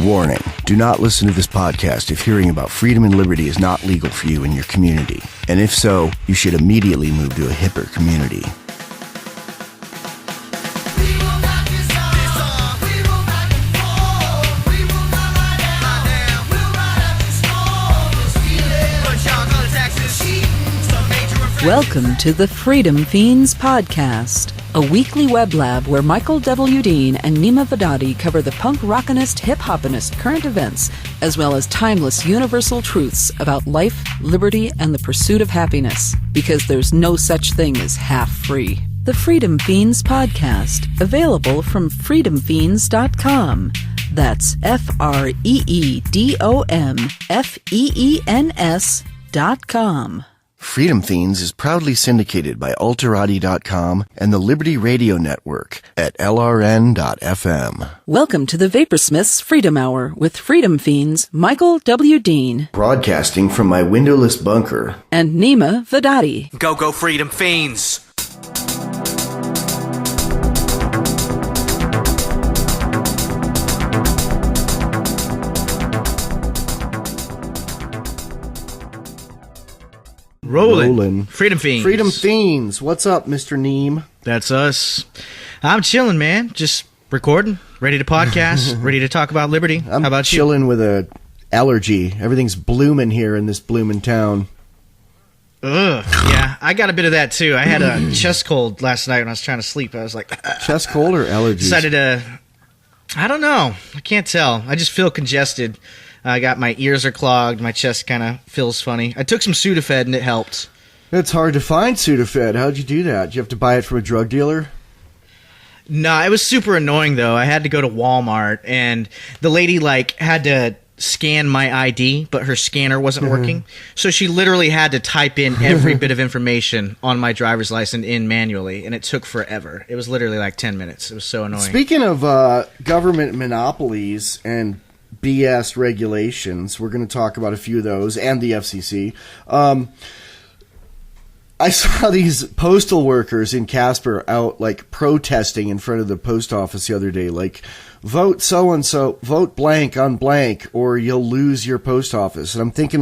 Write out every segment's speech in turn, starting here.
Warning, do not listen to this podcast if hearing about freedom and liberty is not legal for you in your community. And if so, you should immediately move to a hipper community. Welcome to the Freedom Fiends Podcast, a weekly web lab where Michael W. Dean and Neema Vedadi cover the punk rockinist, hip-hopinist current events, as well as timeless universal truths about life, liberty, and the pursuit of happiness, because there's no such thing as half-free. The Freedom Fiends Podcast, available from freedomfiends.com. That's freedomfeens.com. Freedom Fiends is proudly syndicated by Alterati.com and the Liberty Radio Network at LRN.FM. Welcome to the Vaporsmiths Freedom Hour with Freedom Fiends Michael W. Dean. Broadcasting from my windowless bunker. And Neema Vedadi. Go Freedom Fiends! Rolling. Freedom Fiends. Freedom Fiends. What's up, Mr. Neem? That's us. I'm chilling, man. Just recording, ready to podcast, ready to talk about liberty. How about I'm chilling with a allergy. Everything's blooming here in this blooming town. Ugh. Yeah, I got a bit of that too. I had a chest cold last night when I was trying to sleep. I was like, chest cold or allergies? Decided to, I don't know. I can't tell. I just feel congested. I got my ears are clogged. My chest kind of feels funny. I took some Sudafed and it helped. It's hard to find Sudafed. How'd you do that? Did you have to buy it from a drug dealer? No, it was super annoying though. I had to go to Walmart and the lady had to scan my ID, but her scanner wasn't working. So she literally had to type in every bit of information on my driver's license in manually, and it took forever. It was literally like 10 minutes. It was so annoying. Speaking of government monopolies and BS regulations, we're going to talk about a few of those, and the FCC. I saw these postal workers in Casper out protesting in front of the post office the other day, vote so-and-so, vote blank on blank, or you'll lose your post office. And I'm thinking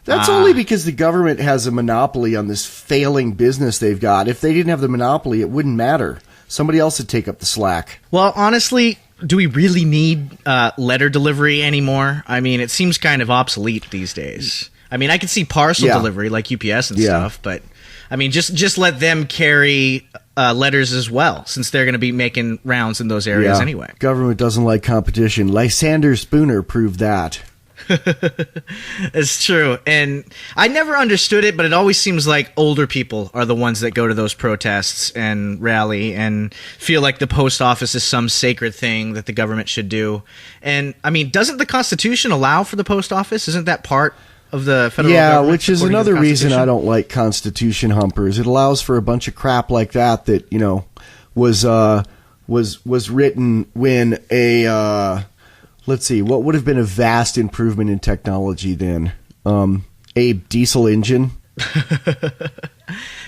that's only because the government has a monopoly on this failing business they've got. If they didn't have the monopoly, it wouldn't matter. Somebody else would take up the slack. Well, honestly, do we really need letter delivery anymore? I mean, it seems kind of obsolete these days. I mean, I could see parcel delivery like UPS and stuff, but I mean, just let them carry letters as well, since they're going to be making rounds in those areas anyway. Government doesn't like competition. Lysander Spooner proved that. It's true. And I never understood it, but it always seems like older people are the ones that go to those protests and rally and feel like the post office is some sacred thing that the government should do. And I mean, doesn't the Constitution allow for the post office? Isn't that part of the federal government? Yeah, which is another reason I don't like Constitution humpers. It allows for a bunch of crap like that, was written when let's see, what would have been a vast improvement in technology then? A diesel engine?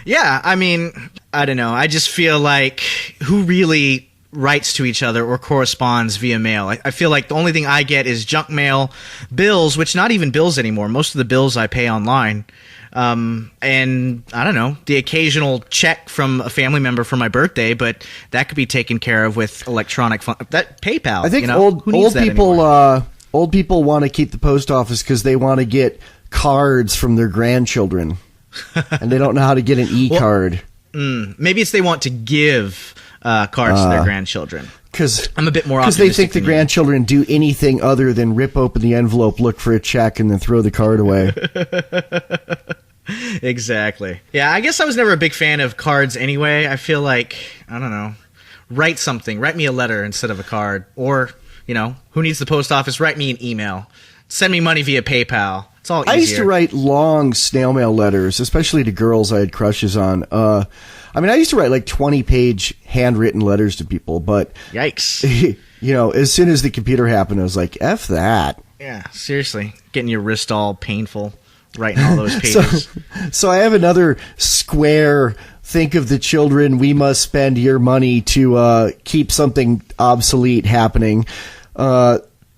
Yeah, I mean, I don't know. I just feel like who really writes to each other or corresponds via mail? I feel like the only thing I get is junk mail, bills, which not even bills anymore. Most of the bills I pay online. And I don't know, the occasional check from a family member for my birthday, but that could be taken care of with electronic that PayPal. I think old people want to keep the post office because they want to get cards from their grandchildren, and they don't know how to get an e-card. Maybe it's they want to give cards to their grandchildren. Because I'm a bit more optimistic. Because they think the grandchildren do anything other than rip open the envelope, look for a check, and then throw the card away. Exactly. Yeah, I guess I was never a big fan of cards anyway. I feel like, I don't know, write something. Write me a letter instead of a card. Or, who needs the post office? Write me an email. Send me money via PayPal. It's all easier. I used to write long snail mail letters, especially to girls I had crushes on. I used to write 20-page handwritten letters to people, but yikes. As soon as the computer happened, I was like, F that. Yeah, seriously. Getting your wrist all painful writing all those pages. So I have another square, think of the children, we must spend your money to keep something obsolete happening.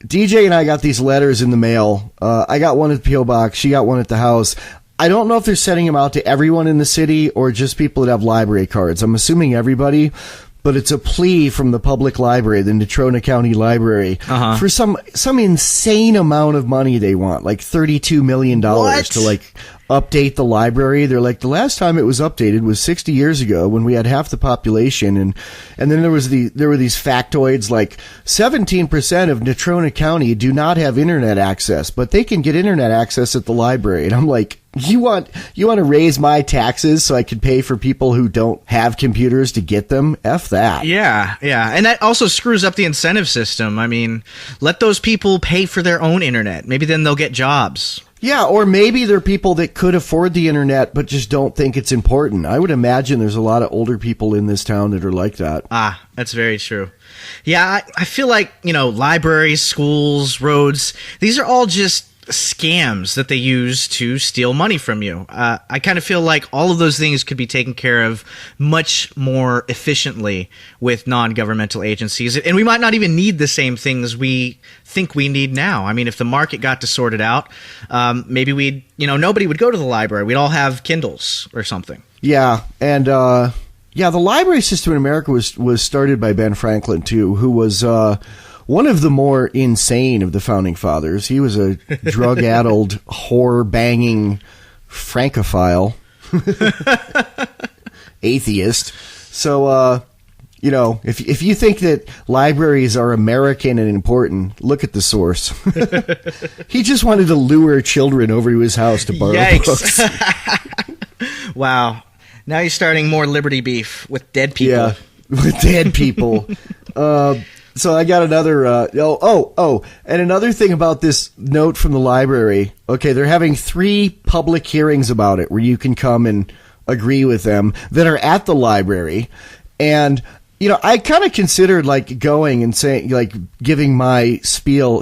DJ and I got these letters in the mail. I got one at the P.O. Box. She got one at the house. I don't know if they're sending them out to everyone in the city or just people that have library cards. I'm assuming everybody, but it's a plea from the public library, the Natrona County Library, for some insane amount of money they want, like $32 million to like update the library. They're like, the last time it was updated was 60 years ago when we had half the population. And then there were these factoids like 17% of Natrona County do not have internet access, but they can get internet access at the library. And I'm like, you want to raise my taxes so I can pay for people who don't have computers to get them? F that. Yeah. And that also screws up the incentive system. I mean, let those people pay for their own internet. Maybe then they'll get jobs. Yeah, or maybe they're people that could afford the internet but just don't think it's important. I would imagine there's a lot of older people in this town that are like that. That's very true. Yeah, I feel like, libraries, schools, roads, these are all just scams that they use to steal money from you. I kind of feel like all of those things could be taken care of much more efficiently with non-governmental agencies, and we might not even need the same things we think we need now. I mean, if the market got to sort it out, maybe nobody would go to the library. We'd all have Kindles or something. Yeah, and the library system in America was started by Ben Franklin too, who was one of the more insane of the founding fathers. He was a drug-addled, whore-banging Francophile, atheist. So, if you think that libraries are American and important, look at the source. He just wanted to lure children over to his house to borrow books. Wow. Now you're starting more liberty beef with dead people. Yeah, with dead people. So I got another, and another thing about this note from the library. Okay, they're having 3 public hearings about it where you can come and agree with them that are at the library. And, I kind of considered like going and saying, like giving my spiel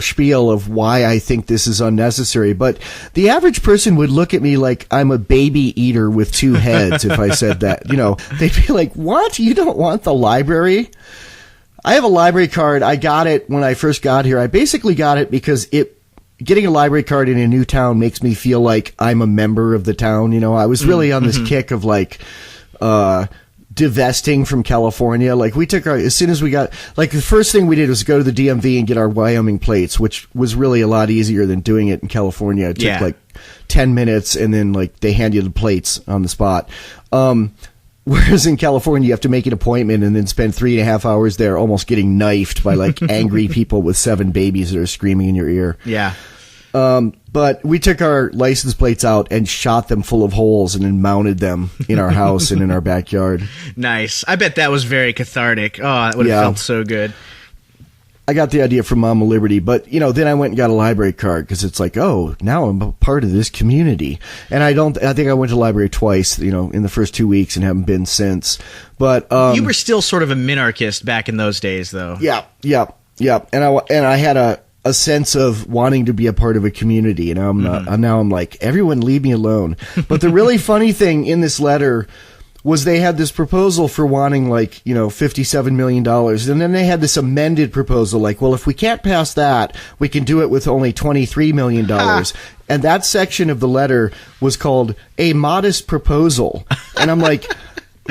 of why I think this is unnecessary. But the average person would look at me like I'm a baby eater with 2 heads if I said that. They'd be like, what? You don't want the library? I have a library card. I got it when I first got here. I basically got it because getting a library card in a new town makes me feel like I'm a member of the town. I was really on this kick of like divesting from California. Like as soon as we got, like the first thing we did was go to the DMV and get our Wyoming plates, which was really a lot easier than doing it in California. It took like 10 minutes and then like they hand you the plates on the spot. Whereas in California, you have to make an appointment and then spend 3.5 hours there almost getting knifed by like angry people with 7 babies that are screaming in your ear. Yeah. But we took our license plates out and shot them full of holes and then mounted them in our house and in our backyard. Nice. I bet that was very cathartic. Oh, it would have felt so good. I got the idea from Mama Liberty, but, then I went and got a library card because it's like, oh, now I'm a part of this community. And I think I went to the library twice, in the first 2 weeks and haven't been since. But you were still sort of a minarchist back in those days, though. Yeah. And I had a sense of wanting to be a part of a community. And now I'm like, everyone leave me alone. But the really funny thing in this letter was they had this proposal for wanting like, $57 million. And then they had this amended proposal like, well, if we can't pass that, we can do it with only $23 million. And that section of the letter was called a modest proposal. And I'm like,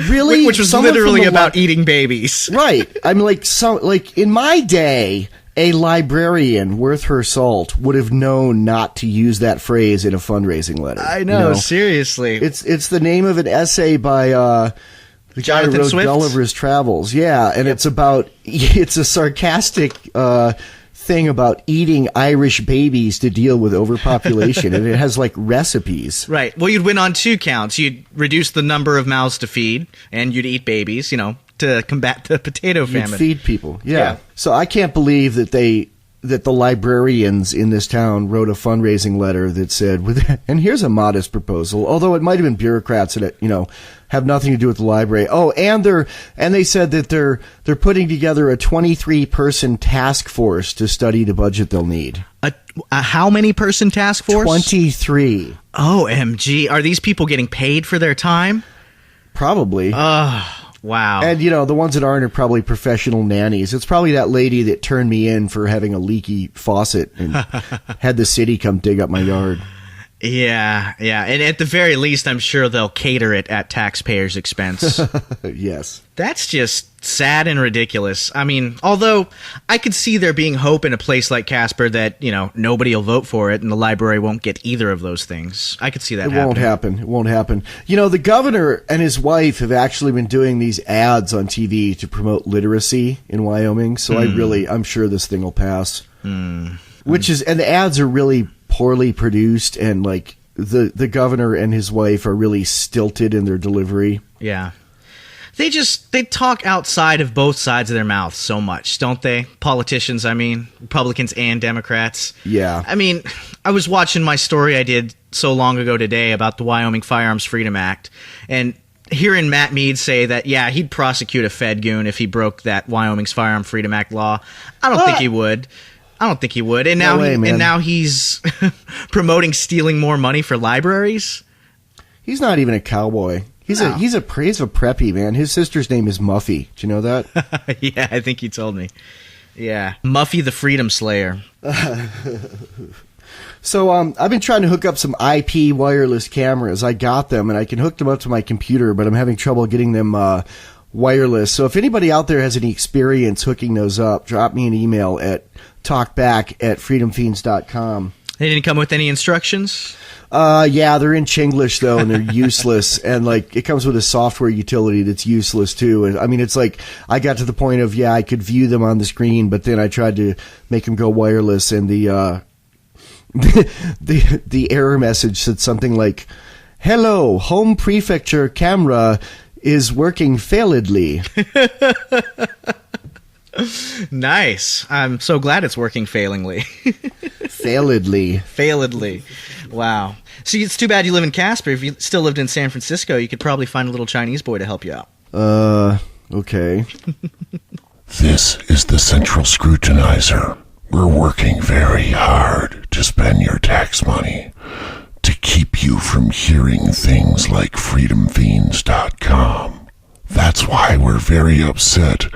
really? Which was literally about eating babies. Right. I'm like, in my day, a librarian worth her salt would have known not to use that phrase in a fundraising letter. I know, seriously. It's the name of an essay by the guy who wrote Gulliver's Travels. Yeah, and it's a sarcastic thing about eating Irish babies to deal with overpopulation, and it has like recipes. Right. Well, you'd win on 2 counts. You'd reduce the number of mouths to feed, and you'd eat babies, to combat the potato famine. You'd feed people. Yeah. So I can't believe that the librarians in this town wrote a fundraising letter that said, and here's a modest proposal, although it might have been bureaucrats that, have nothing to do with the library. Oh, and they said that they're putting together a 23-person task force to study the budget they'll need. A how many person task force? 23. OMG. Are these people getting paid for their time? Probably. Wow. And, the ones that aren't are probably professional nannies. It's probably that lady that turned me in for having a leaky faucet and had the city come dig up my yard. Yeah. And at the very least, I'm sure they'll cater it at taxpayers' expense. Yes. That's just sad and ridiculous. I mean, although I could see there being hope in a place like Casper that, nobody will vote for it and the library won't get either of those things. I could see that happening. It won't happen. The governor and his wife have actually been doing these ads on TV to promote literacy in Wyoming. So I'm sure this thing will pass. And the ads are really poorly produced, and like the governor and his wife are really stilted in their delivery. Yeah. They talk outside of both sides of their mouths so much, don't they? Politicians, I mean, Republicans and Democrats. Yeah. I mean, I was watching my story I did so long ago today about the Wyoming Firearms Freedom Act, and hearing Matt Mead say that, yeah, he'd prosecute a Fed goon if he broke that Wyoming's Firearm Freedom Act law. I don't think he would. And now, now he's promoting stealing more money for libraries. He's not even a cowboy. He's a preppy, man. His sister's name is Muffy. Do you know that? Yeah, I think you told me. Yeah, Muffy the Freedom Slayer. So I've been trying to hook up some IP wireless cameras. I got them, and I can hook them up to my computer, but I'm having trouble getting them wireless. So if anybody out there has any experience hooking those up, drop me an email at talkback@freedomfiends.com. They didn't come with any instructions? Yeah, they're in Chinglish though, and they're useless. And like, it comes with a software utility that's useless too. And I mean, it's like, I got to the point of, I could view them on the screen, but then I tried to make them go wireless, and the error message said something like, "Hello, home prefecture camera is working failedly." Nice. I'm so glad it's working failingly. Failedly. Wow. See, it's too bad you live in Casper. If you still lived in San Francisco, you could probably find a little Chinese boy to help you out. Okay. This is the Central Scrutinizer. We're working very hard to spend your tax money to keep you from hearing things like freedomfiends.com. That's why we're very upset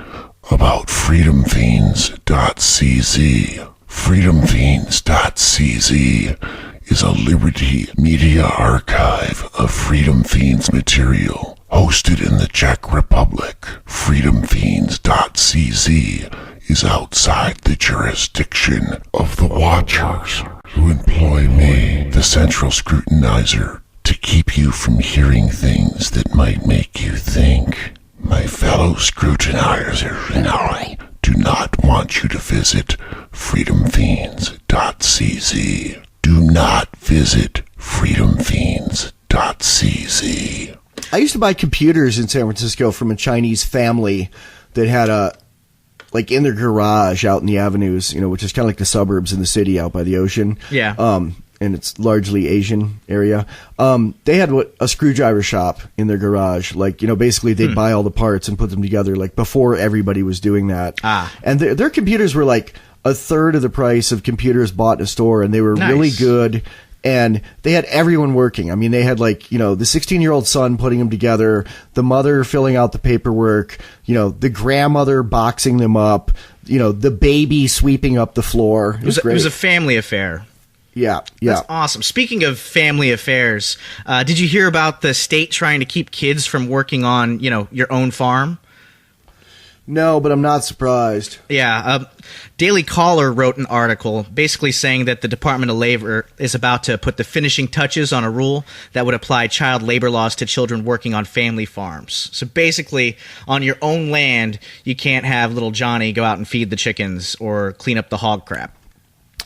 about freedomfiends.cz. Freedomfiends.cz is a Liberty Media archive of Freedom Fiends material hosted in the Czech Republic. Freedomfiends.cz is outside the jurisdiction of the Watchers, who employ me, the Central Scrutinizer, to keep you from hearing things that might make you think. My fellow scrutinizers and I do not want you to visit freedomfiends.cz. Do not visit freedomfiends.cz. I used to buy computers in San Francisco from a Chinese family that had in their garage out in the avenues, which is kind of like the suburbs in the city out by the ocean. Yeah. And it's largely Asian area. They had a screwdriver shop in their garage. Basically they'd buy all the parts and put them together, before everybody was doing that. And their computers were a third of the price of computers bought in a store, and they were really good. And they had everyone working. I mean, they had the 16-year-old son putting them together, the mother filling out the paperwork, the grandmother boxing them up, the baby sweeping up the floor. It was great. It was a family affair. Yeah. That's awesome. Speaking of family affairs, did you hear about the state trying to keep kids from working on, your own farm? No, but I'm not surprised. Yeah. Daily Caller wrote an article basically saying that the Department of Labor is about to put the finishing touches on a rule that would apply child labor laws to children working on family farms. So basically, on your own land, you can't have little Johnny go out and feed the chickens or clean up the hog crap.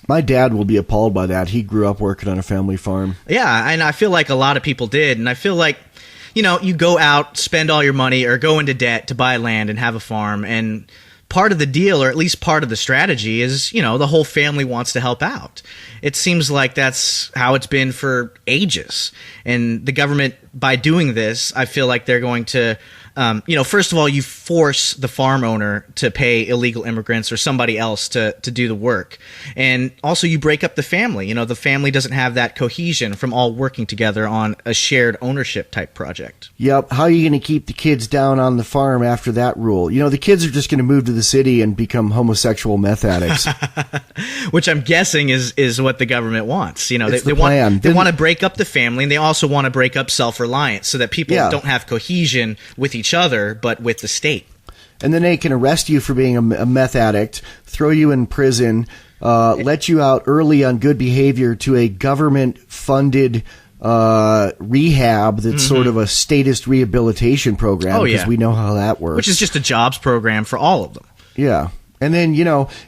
My dad will be appalled by that. He grew up working on a family farm. Yeah, and I feel like a lot of people did, and I feel like you go out, spend all your money, or go into debt to buy land and have a farm, and part of the deal, or at least part of the strategy, is, the whole family wants to help out. It seems like that's how it's been for ages. And the government, by doing this, I feel like they're going to first of all, you force the farm owner to pay illegal immigrants or somebody else to do the work. And also you break up the family. The family doesn't have that cohesion from all working together on a shared ownership type project. Yep. How are you going to keep the kids down on the farm after that rule? The kids are just going to move to the city and become homosexual meth addicts. Which I'm guessing is what the government wants. They want to break up the family, and they also want to break up self-reliance so that people don't have cohesion with each other, but with the state. And then they can arrest you for being a meth addict, throw you in prison, let you out early on good behavior to a government-funded rehab that's sort of a statist rehabilitation program, because we know how that works. Which is just a jobs program for all of them. Yeah. And then,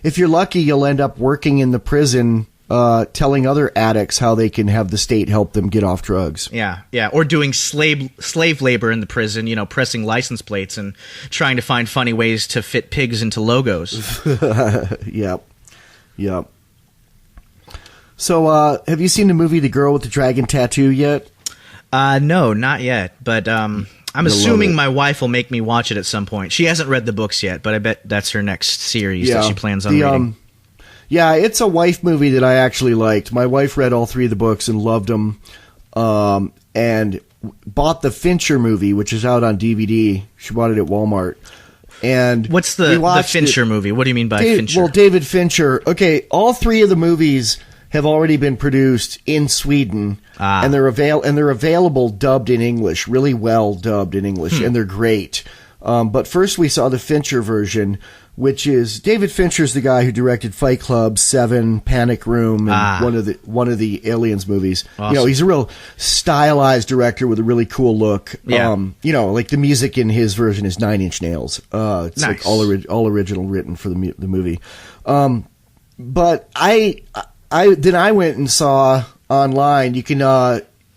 if you're lucky, you'll end up working in the prison telling other addicts how they can have the state help them get off drugs. Yeah, or doing slave labor in the prison, pressing license plates and trying to find funny ways to fit pigs into logos. Yep. So, have you seen the movie The Girl with the Dragon Tattoo yet? No, not yet, but I'm assuming my wife will make me watch it at some point. She hasn't read the books yet, but I bet that's her next series that she plans on reading. Yeah, it's a wife movie that I actually liked. My wife read all 3 of the books and loved them, and bought the Fincher movie, which is out on DVD. She bought it at Walmart. And what's the Fincher movie? What do you mean by Fincher? Well, David Fincher. Okay, all 3 of the movies have already been produced in Sweden, and they're available dubbed in English, really well dubbed in English, and they're great. But first we saw the Fincher version, which is David Fincher's the guy who directed Fight Club, Seven, Panic Room, and one of the Aliens movies. Awesome. He's a real stylized director with a really cool look. Yeah. Like the music in his version is 9 Inch Nails. It's nice. like all original written for the movie. But I went and saw online. You can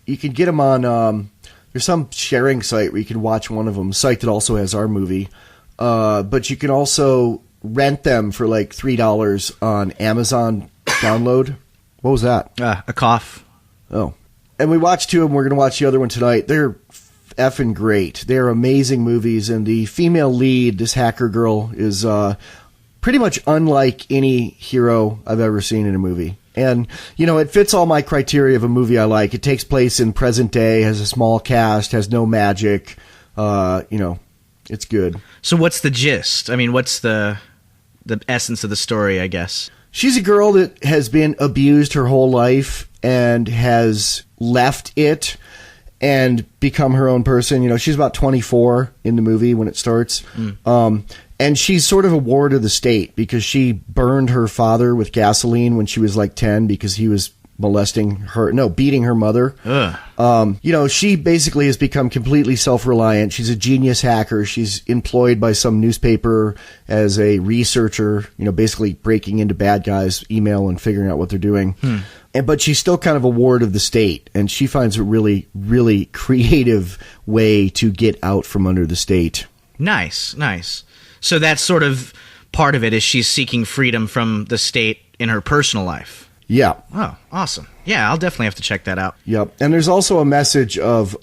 get them on. There's some sharing site where you can watch one of them. A site that also has our movie. But you can also rent them for like $3 on Amazon Download. What was that? A cough. Oh. And we watched 2 of them. We're going to watch the other one tonight. They're effing great. They're amazing movies. And the female lead, this hacker girl, is pretty much unlike any hero I've ever seen in a movie. And, it fits all my criteria of a movie I like. It takes place in present day, has a small cast, has no magic. It's good. So what's the gist? I mean, what's the essence of the story, I guess? She's a girl that has been abused her whole life and has left it and become her own person. She's about 24 in the movie when it starts. And she's sort of a ward of the state because she burned her father with gasoline when she was like 10 because he was beating her mother. She basically has become completely self-reliant. She's a genius hacker. She's employed by some newspaper as a researcher, basically breaking into bad guys' email and figuring out what they're doing. But she's still kind of a ward of the state, and she finds a really, really creative way to get out from under the state. Nice. So that's sort of part of it, is she's seeking freedom from the state in her personal life. Yeah. Oh, awesome. Yeah, I'll definitely have to check that out. Yep. And there's also a message of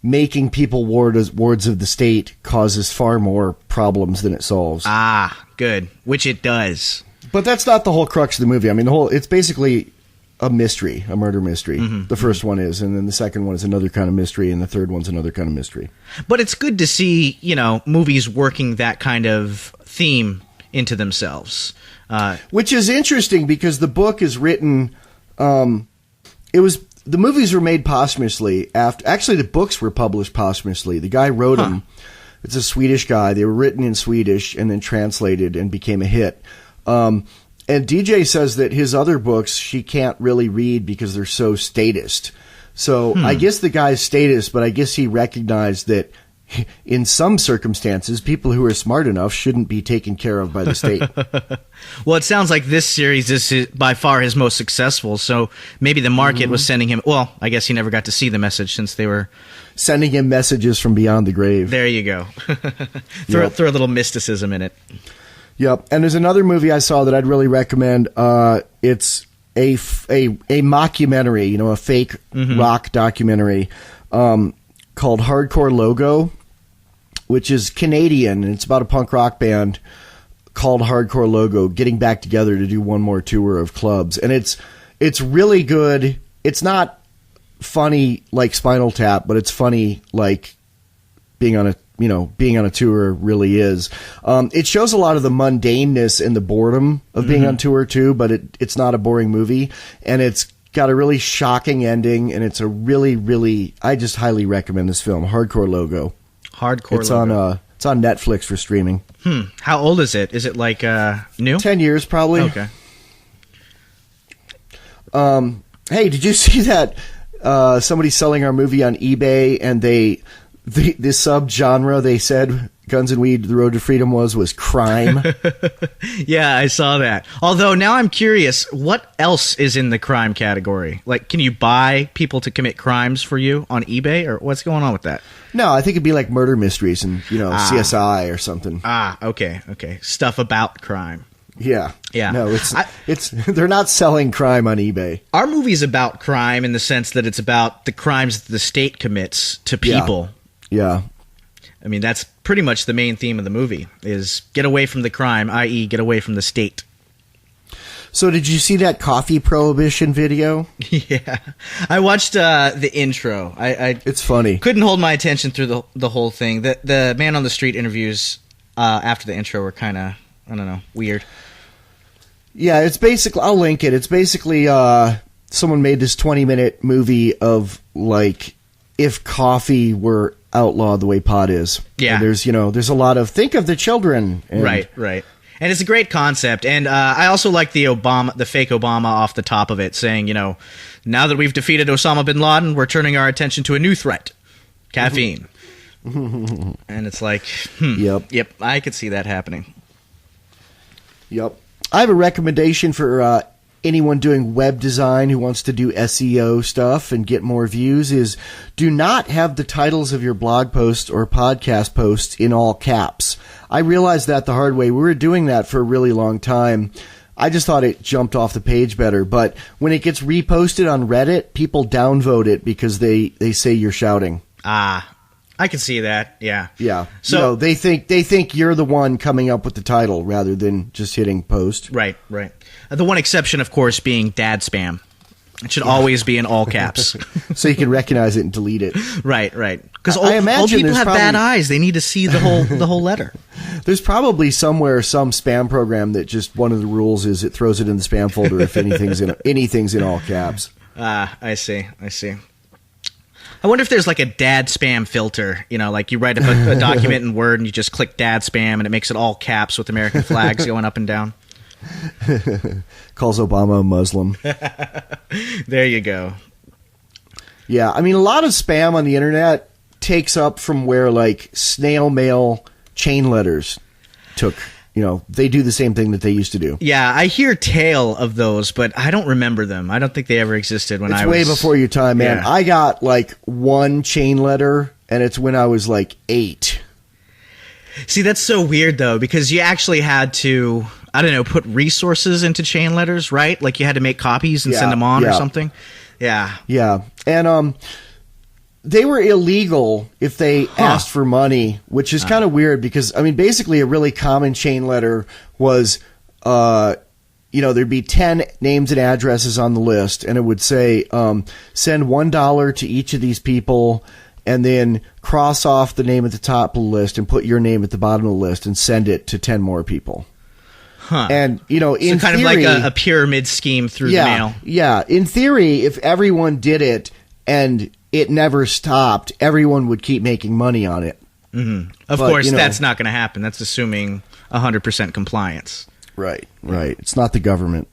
making people wards of the state causes far more problems than it solves. Good. Which it does. But that's not the whole crux of the movie. I mean, it's basically a mystery, a murder mystery. The first one is, and then the second one is another kind of mystery, and the third one's another kind of mystery. But it's good to see, movies working that kind of theme into themselves. Which is interesting because the book is written, the movies were made posthumously actually the books were published posthumously. The guy wrote them. It's a Swedish guy. They were written in Swedish and then translated and became a hit. And DJ says that his other books she can't really read because they're so statist. So I guess the guy's statist, but I guess he recognized that in some circumstances, people who are smart enough shouldn't be taken care of by the state. Well, it sounds like this series is by far his most successul, so maybe the market was sending him... Well, I guess he never got to see the message since they were... Sending him messages from beyond the grave. There you go. Throw a little mysticism in it. Yep. And there's another movie I saw that I'd really recommend. It's a mockumentary, a fake rock documentary called Hardcore Logo. which is Canadian, and it's about a punk rock band called Hardcore Logo getting back together to do one more tour of clubs. And it's really good. It's not funny like Spinal Tap, but it's funny like being on a tour really is. It shows a lot of the mundaneness and the boredom of being on tour too, but it's not a boring movie, and it's got a really shocking ending, and it's a really, really, I just highly recommend this film, Hardcore Logo. Hardcore Logo. It's on Netflix for streaming. How old is it? Is it like new? 10 years probably. Okay. Hey, did you see that somebody's selling our movie on eBay, and the subgenre they said Guns and Weed, The Road to Freedom was crime? Yeah, I saw that. Although now I'm curious, what else is in the crime category? Like, can you buy people to commit crimes for you on eBay, or what's going on with that? No, I think it'd be like murder mysteries and, CSI or something. Okay. Stuff about crime. Yeah. Yeah. No, it's they're not selling crime on eBay. Our movie's about crime in the sense that it's about the crimes that the state commits to people. Yeah. I mean, that's pretty much the main theme of the movie, is get away from the crime, i.e. get away from the state. So did you see that coffee prohibition video? Yeah. I watched the intro. It's funny. Couldn't hold my attention through the whole thing. The man on the street interviews after the intro were kind of, I don't know, weird. Yeah, it's basically, I'll link it. It's basically someone made this 20-minute movie of, like, if coffee were outlawed the way pot is. Yeah. And there's a lot of, think of the children. And right. And it's a great concept. And I also like the fake Obama off the top of it, saying, now that we've defeated Osama bin Laden, we're turning our attention to a new threat, caffeine. And it's like, Yep, I could see that happening. Yep. I have a recommendation for anyone doing web design who wants to do SEO stuff and get more views is do not have the titles of your blog posts or podcast posts in all caps. I realized that the hard way. We were doing that for a really long time. I just thought it jumped off the page better. But when it gets reposted on Reddit, people downvote it because they say you're shouting. I can see that. Yeah. Yeah. So they think you're the one coming up with the title rather than just hitting post. Right. The one exception, of course, being dad spam. It should always be in all caps. So you can recognize it and delete it. Right. Because I imagine old people there's have bad eyes. They need to see the whole letter. There's probably somewhere some spam program that just one of the rules is it throws it in the spam folder if anything's in all caps. I see. I wonder if there's like a dad spam filter, like you write a document in Word and you just click dad spam and it makes it all caps with American flags going up and down. Calls Obama a Muslim. There you go. Yeah, I mean, a lot of spam on the internet takes up from where like snail mail chain letters took. They do the same thing that they used to do. Yeah, I hear tale of those, but I don't remember them. I don't think they ever existed when I was... It's way before your time, man. Yeah. I got, like, one chain letter, and it's when I was, like, 8. See, that's so weird, though, because you actually had to, I don't know, put resources into chain letters, right? Like, you had to make copies and send them on or something? Yeah. Yeah. And, they were illegal if they asked for money, which is kind of weird because, I mean, basically a really common chain letter was, there'd be 10 names and addresses on the list, and it would say, send $1 to each of these people, and then cross off the name at the top of the list and put your name at the bottom of the list and send it to 10 more people. Huh. And, in so kind theory, of like a pyramid scheme through the mail. Yeah. In theory, if everyone did it and it never stopped, everyone would keep making money on it. Mm-hmm. Of course, that's not going to happen. That's assuming 100% compliance. Right. It's not the government.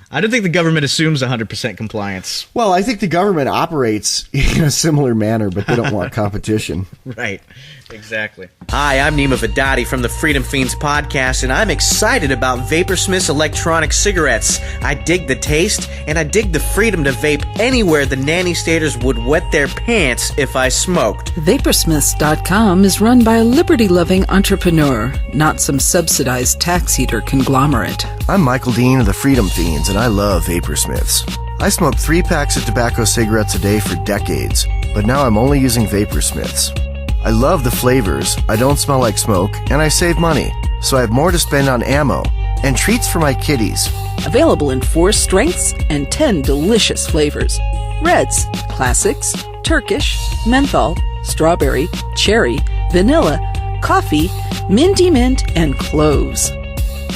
I don't think the government assumes 100% compliance. Well, I think the government operates in a similar manner, but they don't want competition. Right. Exactly. Hi, I'm Neema Vedadi from the Freedom Fiends Podcast, and I'm excited about Vaporsmith's electronic cigarettes. I dig the taste, and I dig the freedom to vape anywhere the nanny staters would wet their pants if I smoked. Vaporsmiths.com is run by a liberty-loving entrepreneur, not some subsidized tax eater conglomerate. I'm Michael Dean of the Freedom Fiends, and I love Vaporsmiths. I smoked 3 packs of tobacco cigarettes a day for decades, but now I'm only using Vaporsmiths. I love the flavors, I don't smell like smoke, and I save money, so I have more to spend on ammo and treats for my kitties. Available in 4 strengths and 10 delicious flavors. Reds, classics, Turkish, menthol, strawberry, cherry, vanilla, coffee, minty mint, and cloves.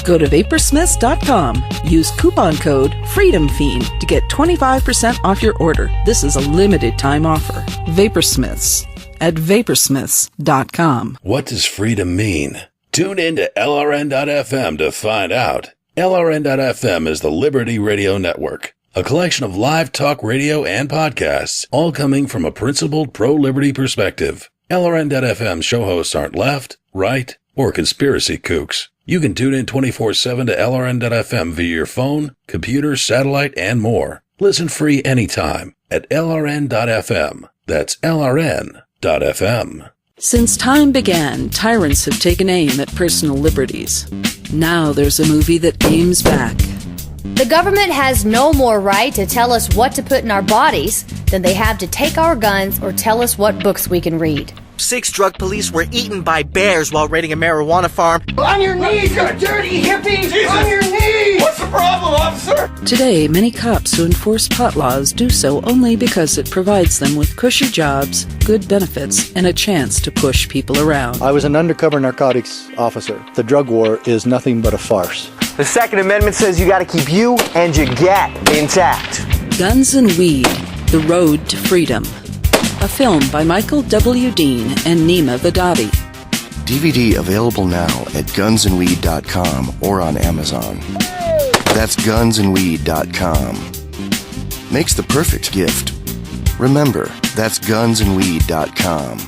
Go to vaporsmiths.com. Use coupon code FREEDOMFIEND to get 25% off your order. This is a limited time offer. Vaporsmiths at vaporsmiths.com. What does freedom mean? Tune in to LRN.FM to find out. LRN.FM is the Liberty Radio Network, a collection of live talk radio and podcasts, all coming from a principled pro-liberty perspective. LRN.FM show hosts aren't left, right, or conspiracy kooks. You can tune in 24/7 to LRN.FM via your phone, computer, satellite, and more. Listen free anytime at LRN.FM. That's LRN.FM. Since time began, tyrants have taken aim at personal liberties. Now there's a movie that aims back. The government has no more right to tell us what to put in our bodies than they have to take our guns or tell us what books we can read. 6 drug police were eaten by bears while raiding a marijuana farm. On your knees, you dirty hippies! Jesus. On your knees! What's the problem, officer? Today, many cops who enforce pot laws do so only because it provides them with cushy jobs, good benefits, and a chance to push people around. I was an undercover narcotics officer. The drug war is nothing but a farce. The Second Amendment says you gotta keep you and your gat intact. Guns and Weed, The Road to Freedom. A film by Michael W. Dean and Neema Vedadi. DVD available now at gunsandweed.com or on Amazon. That's gunsandweed.com. Makes the perfect gift. Remember, that's gunsandweed.com.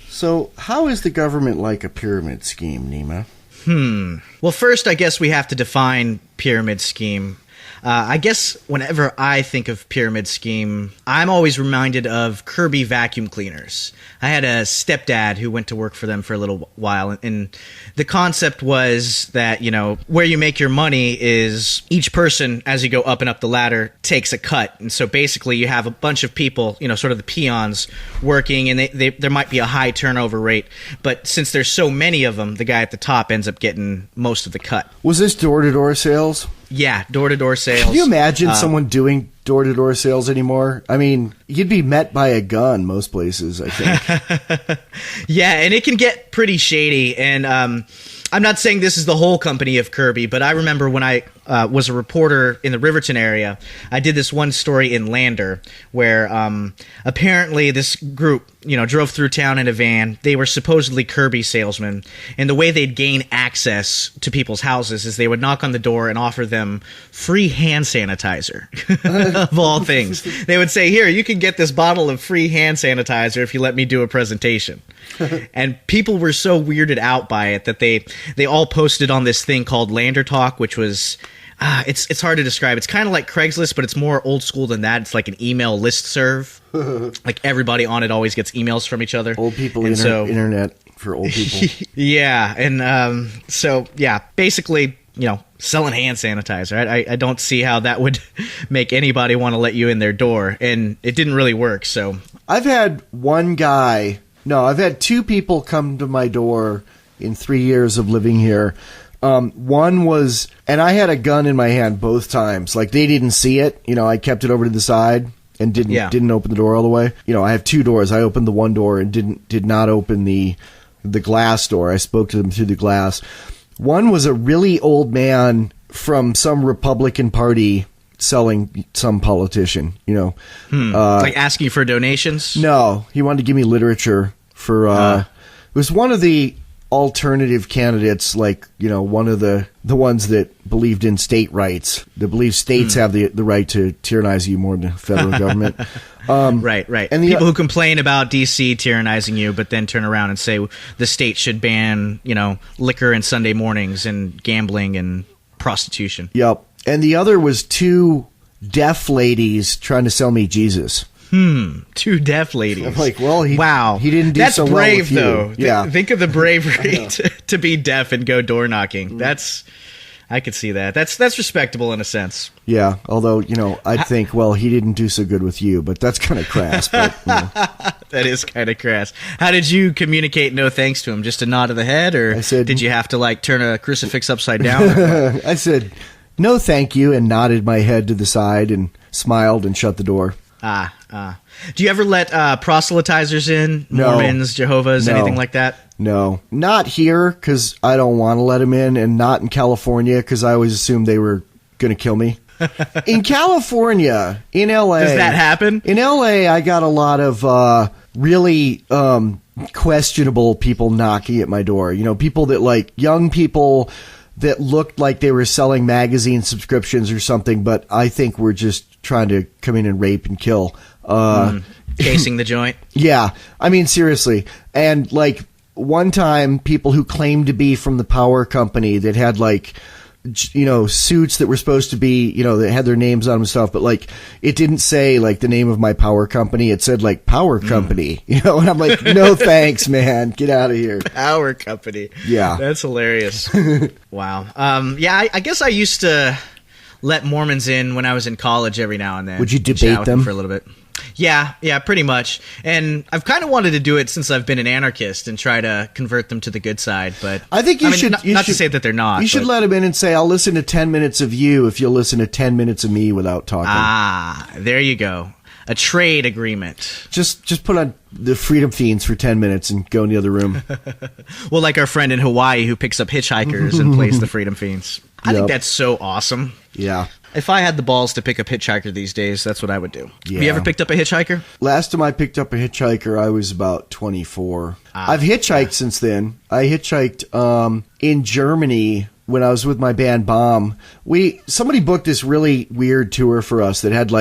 So, how is the government like a pyramid scheme, Neema? Well, first, I guess we have to define pyramid scheme. I guess whenever I think of pyramid scheme, I'm always reminded of Kirby vacuum cleaners. I had a stepdad who went to work for them for a little while, and the concept was that, you know, where you make your money is each person, as you go up and up the ladder, takes a cut. And so basically you have a bunch of people, you know, sort of the peons working, and there might be a high turnover rate. But since there's so many of them, the guy at the top ends up getting most of the cut. Was this door-to-door sales? Yeah, door-to-door sales. Can you imagine someone doing door-to-door sales anymore? I mean, you'd be met by a gun most places, I think. Yeah, and it can get pretty shady. And I'm not saying this is the whole company of Kirby, but I remember when I was a reporter in the Riverton area, I did this one story in Lander where apparently this group, you know, drove through town in a van. They were supposedly Kirby salesmen, and the way they'd gain access to people's houses is they would knock on the door and offer them free hand sanitizer, of all things. They would say, here, you can get this bottle of free hand sanitizer if you let me do a presentation. And people were so weirded out by it that they all posted on this thing called Lander Talk, which was... it's hard to describe. It's kind of like Craigslist, but it's more old school than that. It's like an email listserv. Like everybody on it always gets emails from each other. Old people internet for old people. Yeah, and so yeah, basically, you know, selling hand sanitizer. I don't see how that would make anybody want to let you in their door, and it didn't really work. So I've had two people come to my door in 3 years of living here. One was, and I had a gun in my hand both times. Like, they didn't see it. You know, I kept it over to the side and didn't open the door all the way. You know, I have 2 doors. I opened the one door and did not open the glass door. I spoke to them through the glass. One was a really old man from some Republican Party selling some politician, you know. Like asking for donations? No, he wanted to give me literature for, it was one of the alternative candidates, like, you know, one of the ones that believed in state rights, that believe states have the right to tyrannize you more than the federal government. Right. And people who complain about D.C. tyrannizing you, but then turn around and say the state should ban, you know, liquor and Sunday mornings and gambling and prostitution. Yep. And the other was 2 deaf ladies trying to sell me Jesus. 2 deaf ladies. I'm like, well, he didn't do That's so brave, well with you. Though. Yeah. Think of the bravery to be deaf and go door knocking. That's I could see that. That's respectable in a sense. Yeah, although, I'd think, well, he didn't do so good with you, but that's kind of crass. But, That is kind of crass. How did you communicate no thanks to him? Just a nod of the head, or did you have to turn a crucifix upside down? I said, no thank you, and nodded my head to the side and smiled and shut the door. Do you ever let proselytizers in? No. Mormons, Jehovah's, anything like that? No. Not here, because I don't want to let them in, and not in California, because I always assumed they were going to kill me. In California, in L.A. Does that happen? In L.A., I got a lot of really questionable people knocking at my door. People that, young people that looked like they were selling magazine subscriptions or something, but I think were just trying to come in and rape and kill. Casing the joint? Yeah. I mean, seriously. And, one time, people who claimed to be from the power company that had, suits that were supposed to be, that had their names on them and stuff, but, it didn't say, the name of my power company. It said, power company, and I'm like, no thanks, man. Get out of here. Power company. Yeah. That's hilarious. Wow. I guess I used to let Mormons in when I was in college every now and then. Would you Chat debate with them? For a little bit? Yeah, pretty much. And I've kind of wanted to do it since I've been an anarchist and try to convert them to the good side. But I think you should. Not to say that they're not. You should let them in and say, "I'll listen to 10 minutes of you if you'll listen to 10 minutes of me without talking." There you go. A trade agreement. Just put on the Freedom Fiends for 10 minutes and go in the other room. Well, like our friend in Hawaii who picks up hitchhikers and plays the Freedom Fiends. I think that's so awesome. Yeah. If I had the balls to pick up hitchhiker these days, that's what I would do. Yeah. Have you ever picked up a hitchhiker? Last time I picked up a hitchhiker, I was about 24. I've hitchhiked since then. I hitchhiked in Germany when I was with my band Bomb. Somebody booked this really weird tour for us that had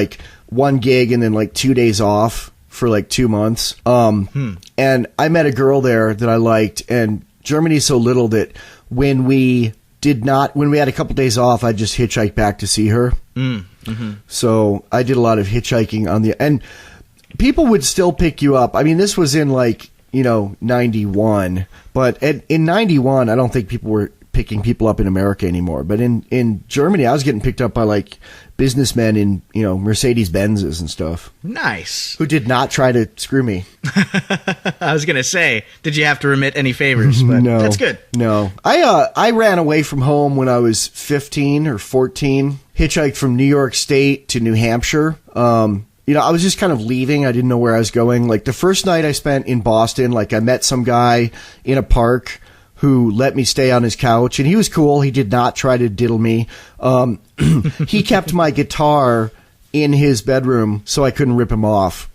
one gig and then 2 days off for 2 months. And I met a girl there that I liked, and Germany's so little that when we had a couple days off, I'd just hitchhike back to see her. So I did a lot of hitchhiking and people would still pick you up. I mean, this was in 91, but in 91, I don't think people were picking people up in America anymore. But in Germany, I was getting picked up by businessmen in, Mercedes Benzes and stuff. Nice. Who did not try to screw me. I was going to say, did you have to remit any favors? But no. That's good. No. I ran away from home when I was 15 or 14. Hitchhiked from New York State to New Hampshire. I was just kind of leaving. I didn't know where I was going. The first night I spent in Boston, I met some guy in a park who let me stay on his couch, and he was cool. He did not try to diddle me. He kept my guitar in his bedroom so I couldn't rip him off,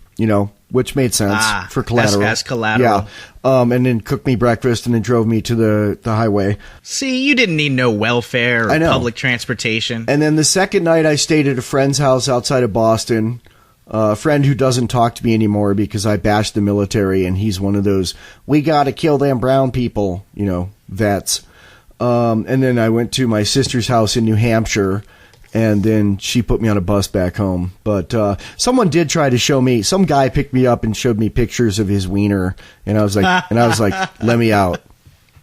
which made sense for collateral. As collateral. Yeah. And then cooked me breakfast and then drove me to the highway. See, you didn't need no welfare or public transportation. And then the second night I stayed at a friend's house outside of Boston. A friend who doesn't talk to me anymore because I bashed the military, and he's one of those, we got to kill them brown people, vets. And then I went to my sister's house in New Hampshire, and then she put me on a bus back home. But someone did try to show me, some guy picked me up and showed me pictures of his wiener, and I was like, let me out.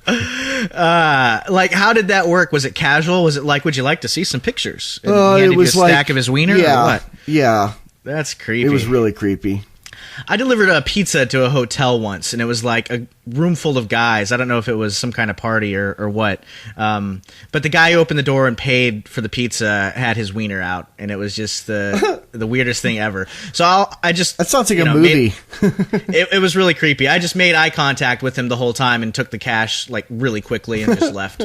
How did that work? Was it casual? Was it would you like to see some pictures? And it was you a stack of his wiener? Yeah, or what? Yeah. That's creepy. It was really creepy. I delivered a pizza to a hotel once, and it was a room full of guys. I don't know if it was some kind of party or what. But the guy who opened the door and paid for the pizza had his wiener out, and it was just the weirdest thing ever. So I just... That sounds like a movie. It was really creepy. I just made eye contact with him the whole time and took the cash really quickly and just left.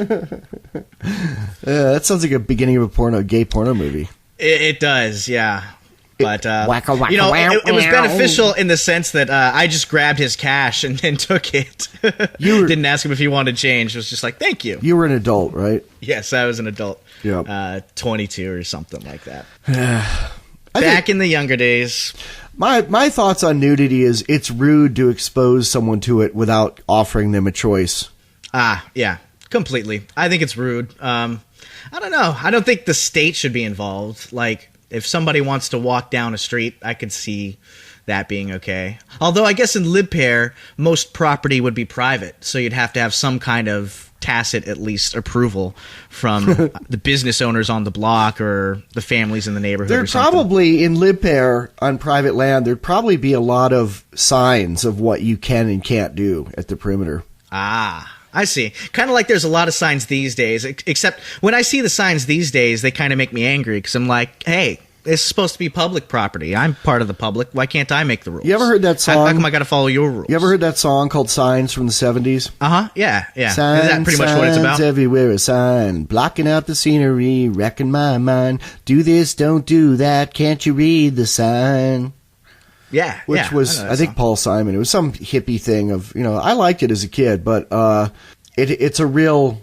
That sounds like a beginning of a gay porno movie. It does, yeah. But, wacka, wacka, it was beneficial in the sense that I just grabbed his cash and then took it. Didn't ask him if he wanted change. It was just thank you. You were an adult, right? Yes, I was an adult. Yeah. 22 or something like that. Back in the younger days. My thoughts on nudity is it's rude to expose someone to it without offering them a choice. Yeah, completely. I think it's rude. I don't know. I don't think the state should be involved. If somebody wants to walk down a street, I could see that being okay. Although I guess in LibPair, most property would be private, so you'd have to have some kind of tacit, at least, approval from the business owners on the block or the families in the neighborhood. There'd probably, in Lipair, on private land, there'd probably be a lot of signs of what you can and can't do at the perimeter. Ah, I see. Kind of like there's a lot of signs these days, except when I see the signs these days, they kind of make me angry because I'm like, hey, it's supposed to be public property. I'm part of the public. Why can't I make the rules? You ever heard that song? How come I got to follow your rules? You ever heard that song called Signs from the 70s? Uh-huh. Yeah. Signs, is that pretty much what it's about? Signs everywhere, a sign. Blocking out the scenery, wrecking my mind. Do this, don't do that. Can't you read the sign? Yeah. Which was, I think, Paul Simon. It was some hippie thing of, I liked it as a kid, but it's a real...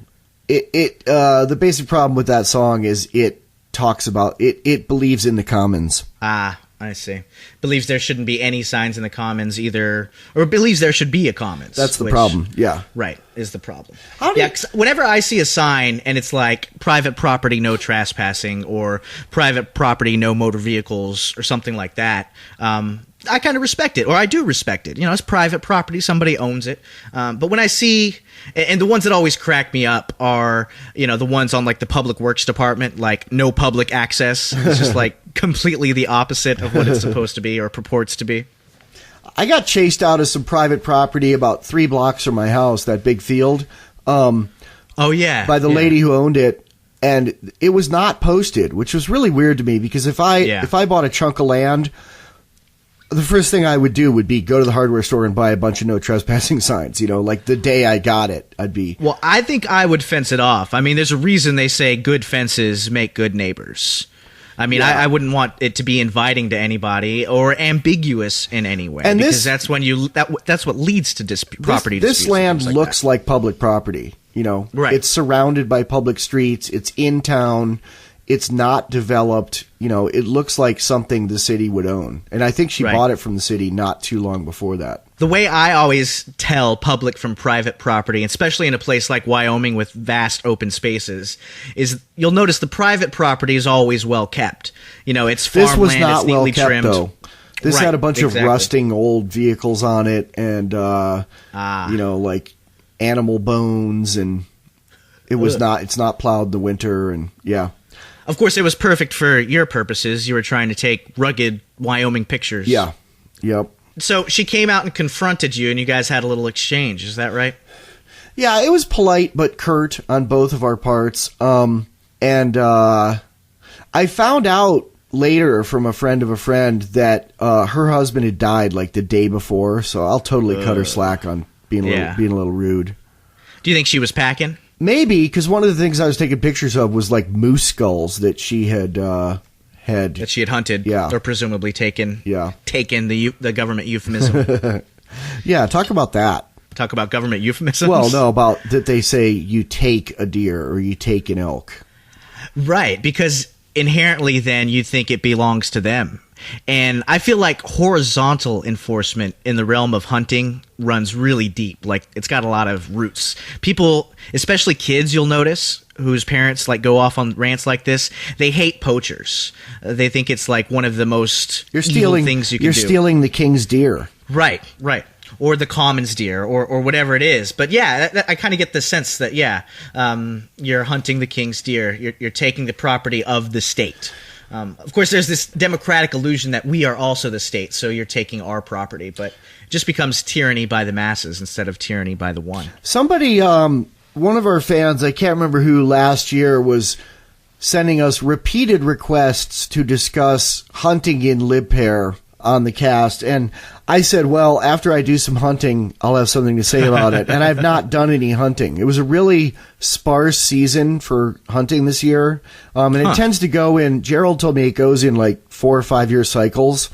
the basic problem with that song is it talks about it believes in the commons. Ah, I see. Believes there shouldn't be any signs in the commons either, or believes there should be a commons. That's the problem. Yeah. Right, is the problem. 'Cause whenever I see a sign and it's like private property, no trespassing, or private property, no motor vehicles, or something like that, I kind of respect it, or I do respect it. It's private property. Somebody owns it. But when I see, and the ones that always crack me up are, the ones on like the public works department, like no public access. It's just like completely the opposite of what it's supposed to be or purports to be. I got chased out of some private property about 3 blocks from my house, that big field. Oh, yeah. By the lady who owned it. And it was not posted, which was really weird to me because if I bought a chunk of land, the first thing I would do would be go to the hardware store and buy a bunch of no trespassing signs. Like the day I got it, I'd be... Well, I think I would fence it off. I mean, there's a reason they say good fences make good neighbors. I mean, I wouldn't want it to be inviting to anybody or ambiguous in any way, and because that's when that's what leads to property disputes. This land looks like public property. Right. It's surrounded by public streets. It's in town. It's not developed. It looks like something the city would own. And I think she bought it from the city not too long before that. The way I always tell public from private property, especially in a place like Wyoming with vast open spaces, is you'll notice the private property is always well kept. It's farmland, this was not it's neatly well kept, trimmed. though. This had a bunch of rusting old vehicles on it and, like animal bones, and it's not plowed in the winter, and yeah. Of course, it was perfect for your purposes. You were trying to take rugged Wyoming pictures. Yeah. Yep. So she came out and confronted you, and you guys had a little exchange. Is that right? Yeah, it was polite but curt on both of our parts. And I found out later from a friend of a friend that her husband had died like the day before, so I'll totally cut her slack on being a little rude. Do you think she was packing? Maybe, because one of the things I was taking pictures of was like moose skulls that she had hunted, or presumably taken. Yeah, taken the government euphemism. Yeah, talk about that. Talk about government euphemisms. Well, no, about that they say you take a deer or you take an elk. Right, because inherently, then you think it belongs to them. And I feel like horizontal enforcement in the realm of hunting runs really deep. Like, it's got a lot of roots. People, especially kids, you'll notice, whose parents like go off on rants like this, they hate poachers. They think it's like one of the most evil things you can do. You're stealing the king's deer. Right. Or the commons deer, or whatever it is. But yeah, I kind of get the sense that, you're hunting the king's deer. You're taking the property of the state. Of course, there's this democratic illusion that we are also the state, so you're taking our property, but it just becomes tyranny by the masses instead of tyranny by the one. Somebody, one of our fans, I can't remember who, last year was sending us repeated requests to discuss hunting in Lipair on the cast, and I said, well, after I do some hunting, I'll have something to say about it. And I've not done any hunting. It was a really sparse season for hunting this year. And it tends to go in, Gerald told me it goes in like 4 or 5 year cycles.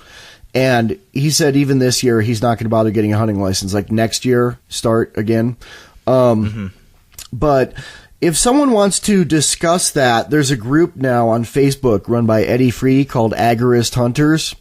And he said even this year, he's not going to bother getting a hunting license. Like next year, start again. But if someone wants to discuss that, there's a group now on Facebook run by Eddie Free called Agorist Hunters,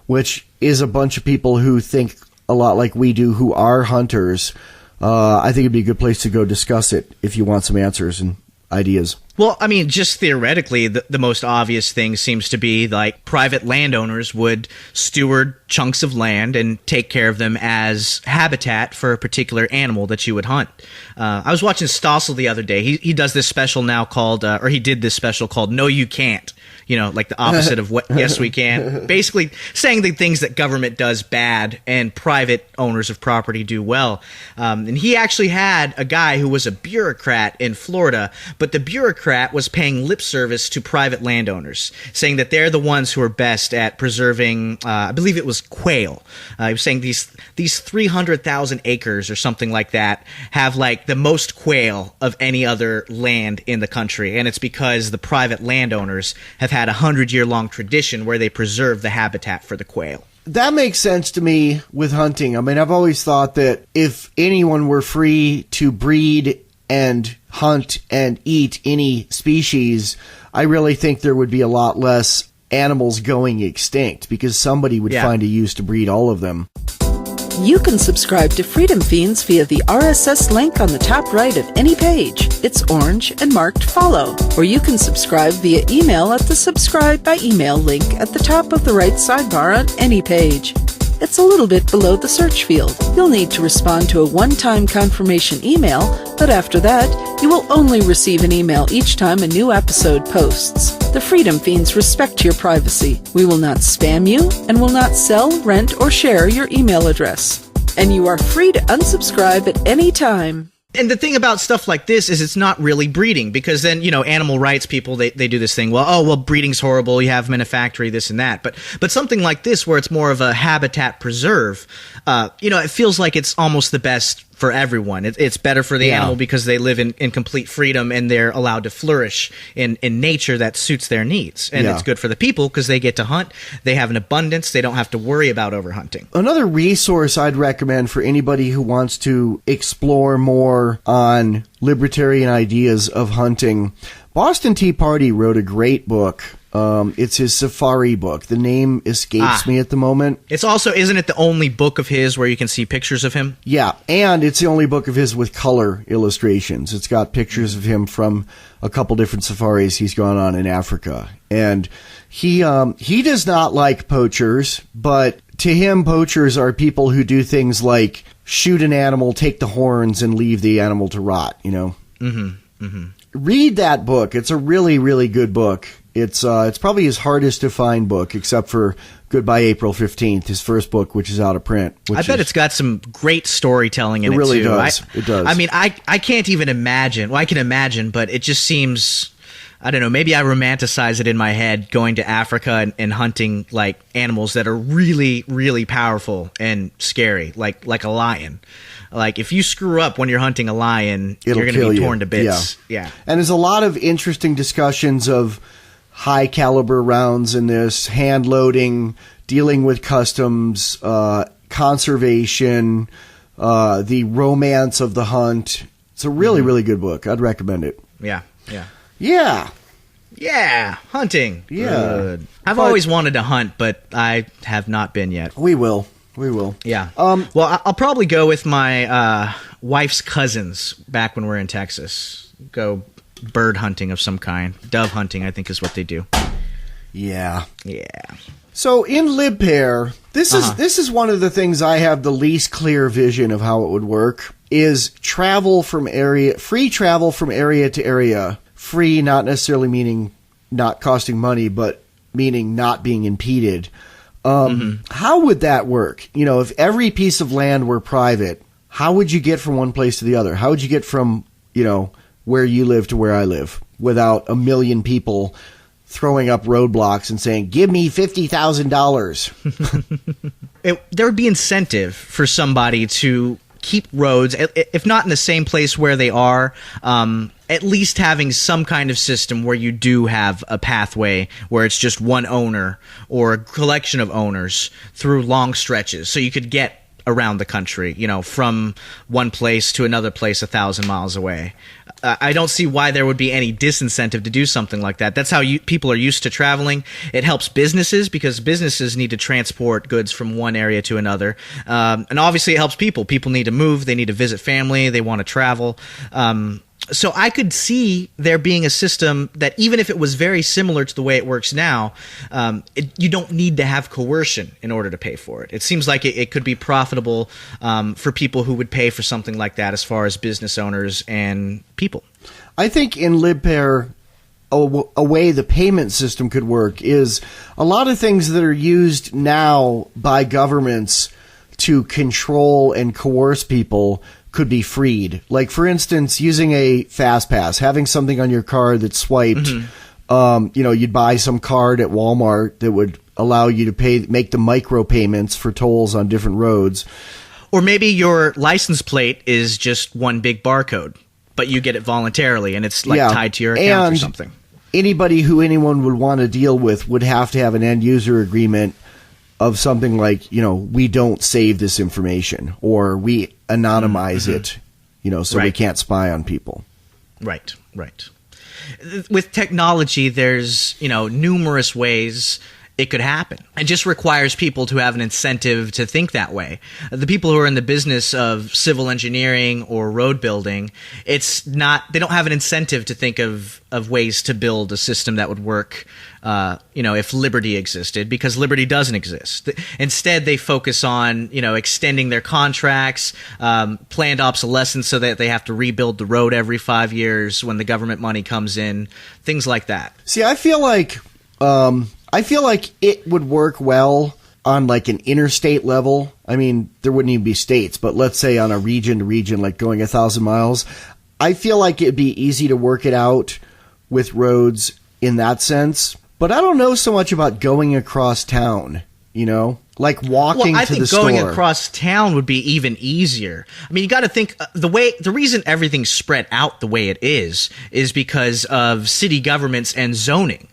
which is a bunch of people who think a lot like we do, who are hunters. I think it'd be a good place to go discuss it if you want some answers and ideas. Well, I mean, just theoretically, the most obvious thing seems to be like private landowners would steward chunks of land and take care of them as habitat for a particular animal that you would hunt. I was watching Stossel the other day. He does this special now called, or he did this special called No You Can't. You know, like the opposite of what Yes We Can. Basically saying the things that government does bad and private owners of property do well. And he actually had a guy who was a bureaucrat in Florida, but the bureaucrat was paying lip service to private landowners, saying that they're the ones who are best at preserving, I believe it was quail. He was saying these 300,000 acres or something like that have like the most quail of any other land in the country. And it's because the private landowners have had a 100-year-long tradition where they preserve the habitat for the quail. That makes sense to me with hunting. I mean, I've always thought that if anyone were free to breed and hunt and eat any species, I really think there would be a lot less animals going extinct because somebody would find a use to breed all of them. You can subscribe to Freedom Fiends via the RSS link on the top right of any page. It's orange and marked follow. Or you can subscribe via email at the subscribe by email link at the top of the right sidebar on any page. It's a little bit below the search field. You'll need to respond to a one-time confirmation email, but after that, you will only receive an email each time a new episode posts. The Freedom Fiends respect your privacy. We will not spam you and will not sell, rent, or share your email address. And you are free to unsubscribe at any time. And the thing about stuff like this is it's not really breeding, because then, you know, animal rights people, they do this thing, well, breeding's horrible, you have them in a factory, this and that. But something like this where it's more of a habitat preserve, you know, it feels like it's almost the best for everyone. It's better for the animal because they live in complete freedom and they're allowed to flourish in nature that suits their needs. And it's good for the people because they get to hunt. They have an abundance. They don't have to worry about overhunting. Another resource I'd recommend for anybody who wants to explore more on libertarian ideas of hunting, Boston Tea Party wrote a great book. It's his safari book. The name escapes me at the moment. It's also, isn't it the only book of his where you can see pictures of him? Yeah, and it's the only book of his with color illustrations. It's got pictures of him from a couple different safaris he's gone on in Africa. And he does not like poachers, but to him, poachers are people who do things like shoot an animal, take the horns, and leave the animal to rot, you know? Mm-hmm. Mm-hmm. Read that book. It's a really, really good book. It's probably his hardest to find book, except for Goodbye April 15th, his first book, which is out of print. I bet it's got some great storytelling in it, too. It really does. It does. I mean, I can't even imagine. Well, I can imagine, but it just seems, I don't know, maybe I romanticize it in my head, going to Africa and hunting, like, animals that are really, really powerful and scary, like a lion. Like, if you screw up when you're hunting a lion, you're going to be torn to bits. Yeah. And there's a lot of interesting discussions of high caliber rounds in this, hand loading, dealing with customs, conservation, the romance of the hunt. It's a really, really good book. I'd recommend it. Yeah. Hunting. Yeah. Good. I've always wanted to hunt, but I have not been yet. We will. Yeah. Well, I'll probably go with my wife's cousins back when we're in Texas. Go bird hunting of some kind. Dove hunting, I think, is what they do. Yeah. Yeah. So in LibPair, this is one of the things I have the least clear vision of how it would work, is free travel from area to area. Free, not necessarily meaning not costing money, but meaning not being impeded. How would that work? You know, if every piece of land were private, how would you get from one place to the other? How would you get from, you know, where you live to where I live without a million people throwing up roadblocks and saying, give me $50,000? There would be incentive for somebody to keep roads, if not in the same place where they are, at least having some kind of system where you do have a pathway where it's just one owner or a collection of owners through long stretches. So you could get around the country, you know, from one place to another place 1,000 miles away. I don't see why there would be any disincentive to do something like that. That's how people are used to traveling. It helps businesses because businesses need to transport goods from one area to another. And obviously it helps people. People need to move. They need to visit family. They want to travel. So I could see there being a system that, even if it was very similar to the way it works now, you don't need to have coercion in order to pay for it. It seems like it could be profitable for people who would pay for something like that, as far as business owners and people. I think in LibPair, a way the payment system could work is a lot of things that are used now by governments to control and coerce people could be freed. Like, for instance, using a fast pass, having something on your car that's swiped. You'd buy some card at Walmart that would allow you to make the micro payments for tolls on different roads. Or maybe your license plate is just one big barcode, but you get it voluntarily, and it's tied to your account or something. Anybody who anyone would want to deal with would have to have an end user agreement of something like, we don't save this information, or we anonymize it, so we can't spy on people. Right. With technology, there's, numerous ways it could happen. It just requires people to have an incentive to think that way. The people who are in the business of civil engineering or road building, they don't have an incentive to think of ways to build a system that would work, if liberty existed, because liberty doesn't exist. Instead, they focus on, extending their contracts, planned obsolescence so that they have to rebuild the road every 5 years when the government money comes in, things like that. See, I feel like it would work well on like an interstate level. I mean, there wouldn't even be states, but let's say on a region to region, like going 1,000 miles. I feel like it'd be easy to work it out with roads in that sense. But I don't know so much about going across town, like walking to the store. I think going across town would be even easier. I mean, you got to think the reason everything's spread out the way it is because of city governments and zoning.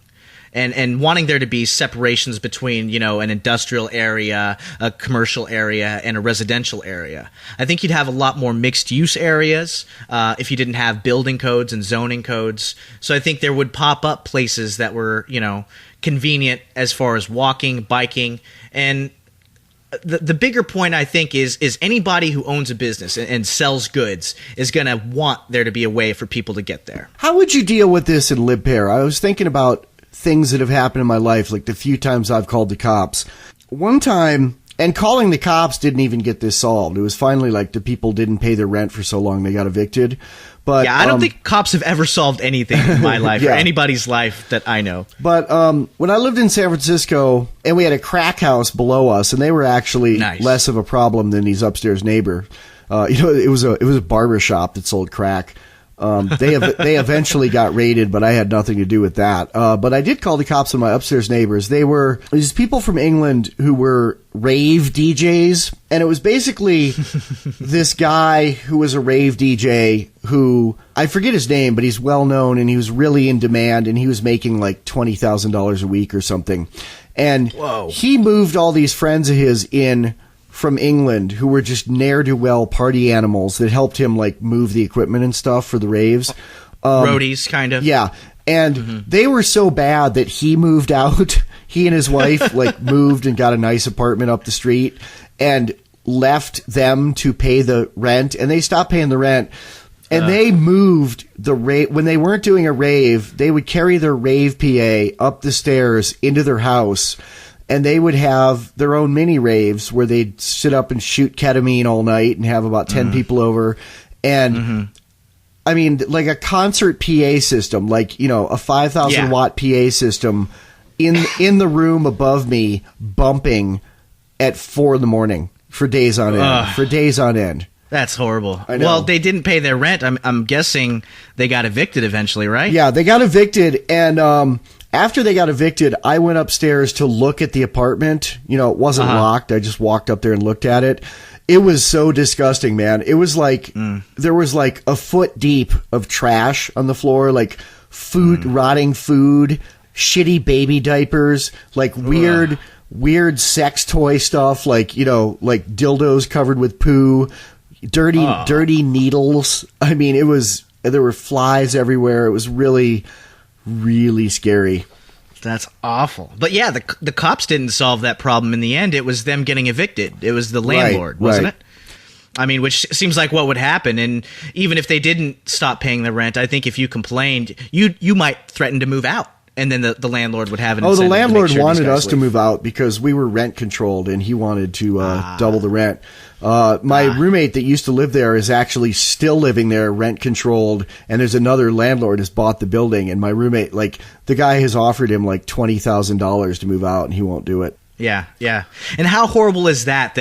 And wanting there to be separations between, an industrial area, a commercial area, and a residential area. I think you'd have a lot more mixed-use areas if you didn't have building codes and zoning codes. So I think there would pop up places that were, convenient as far as walking, biking, and the bigger point, I think, is anybody who owns a business and sells goods is going to want there to be a way for people to get there. How would you deal with this in LibPair? I was thinking about things that have happened in my life, like the few times I've called the cops. One time, and calling the cops didn't even get this solved. It was finally like the people didn't pay their rent for so long they got evicted. But I don't think cops have ever solved anything in my life or anybody's life that I know. But when I lived in San Francisco, and we had a crack house below us, and they were actually less of a problem than his upstairs neighbor. It was a barber shop that sold crack. They eventually got raided, but I had nothing to do with that. But I did call the cops on my upstairs neighbors. They were these people from England who were rave DJs, and it was basically this guy who was a rave DJ who, I forget his name, but he's well known and he was really in demand, and he was making like $20,000 a week or something. And he moved all these friends of his in from England who were just ne'er-do-well party animals that helped him like move the equipment and stuff for the raves. Roadies, kind of. Yeah. And they were so bad that he moved out. He and his wife like moved and got a nice apartment up the street and left them to pay the rent, and they stopped paying the rent. And they moved the rave. When they weren't doing a rave, they would carry their rave PA up the stairs into their house, and they would have their own mini raves where they'd sit up and shoot ketamine all night and have about 10 people over. And I mean, like a concert PA system, like, a 5,000 watt PA system in the room above me bumping at 4 a.m. for days on end. That's horrible. Well, they didn't pay their rent. I'm guessing they got evicted eventually, right? Yeah, they got evicted, and after they got evicted, I went upstairs to look at the apartment. It wasn't locked. I just walked up there and looked at it. It was so disgusting, man. It was like there was like a foot deep of trash on the floor, like food, rotting food, shitty baby diapers, like weird sex toy stuff, like, like dildos covered with poo, dirty needles. I mean, there were flies everywhere. It was really, really scary. That's awful. But yeah, the cops didn't solve that problem in the end. It was them getting evicted. It was the landlord, wasn't it? I mean, which seems like what would happen. And even if they didn't stop paying the rent, I think if you complained, you might threaten to move out. And then the landlord would have an incentive. The landlord to make sure wanted us leave. to move out because we were rent controlled, and he wanted to double the rent. My roommate that used to live there is actually still living there, rent controlled, and there's another landlord has bought the building, and my roommate, like, the guy has offered him like $20,000 to move out, and he won't do it. Yeah, yeah. And how horrible is that?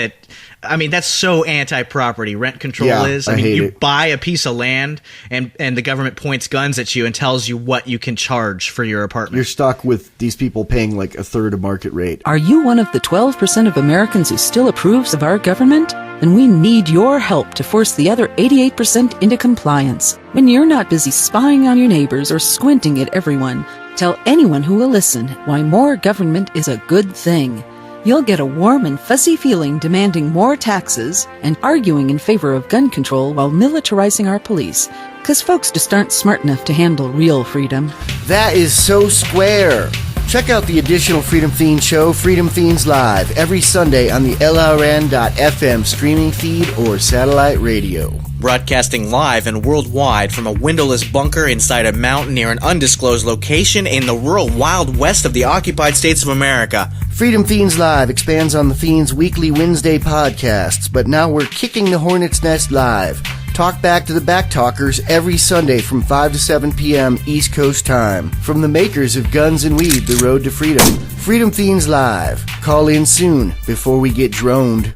I mean, that's so anti-property. Rent control is. I mean, you buy a piece of land, and the government points guns at you and tells you what you can charge for your apartment. You're stuck with these people paying like a third of market rate. Are you one of the 12% of Americans who still approves of our government? Then we need your help to force the other 88% into compliance. When you're not busy spying on your neighbors or squinting at everyone, tell anyone who will listen why more government is a good thing. You'll get a warm and fuzzy feeling demanding more taxes and arguing in favor of gun control while militarizing our police. Because folks just aren't smart enough to handle real freedom. That is so square. Check out the additional Freedom Fiends show, Freedom Fiends Live, every Sunday on the LRN.FM streaming feed or satellite radio. Broadcasting live and worldwide from a windowless bunker inside a mountain near an undisclosed location in the rural Wild West of the occupied states of America. Freedom Fiends Live expands on the Fiends' weekly Wednesday podcasts, but now we're kicking the hornet's nest live. Talk back to the back talkers every Sunday from 5 to 7 p.m. East Coast time. From the makers of Guns and Weed, The Road to Freedom. Freedom Fiends Live. Call in soon before we get droned.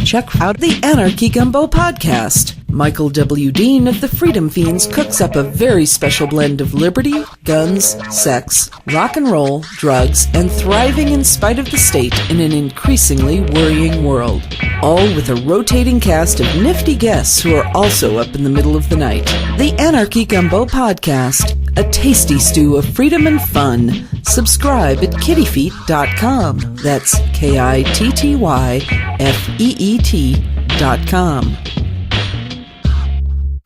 Check out the Anarchy Gumbo podcast. Michael W. Dean of the Freedom Fiends cooks up a very special blend of liberty, guns, sex, rock and roll, drugs, and thriving in spite of the state in an increasingly worrying world. All with a rotating cast of nifty guests who are also up in the middle of the night. The Anarchy Gumbo podcast, a tasty stew of freedom and fun. Subscribe at kittyfeet.com. That's KITTYFEET.com.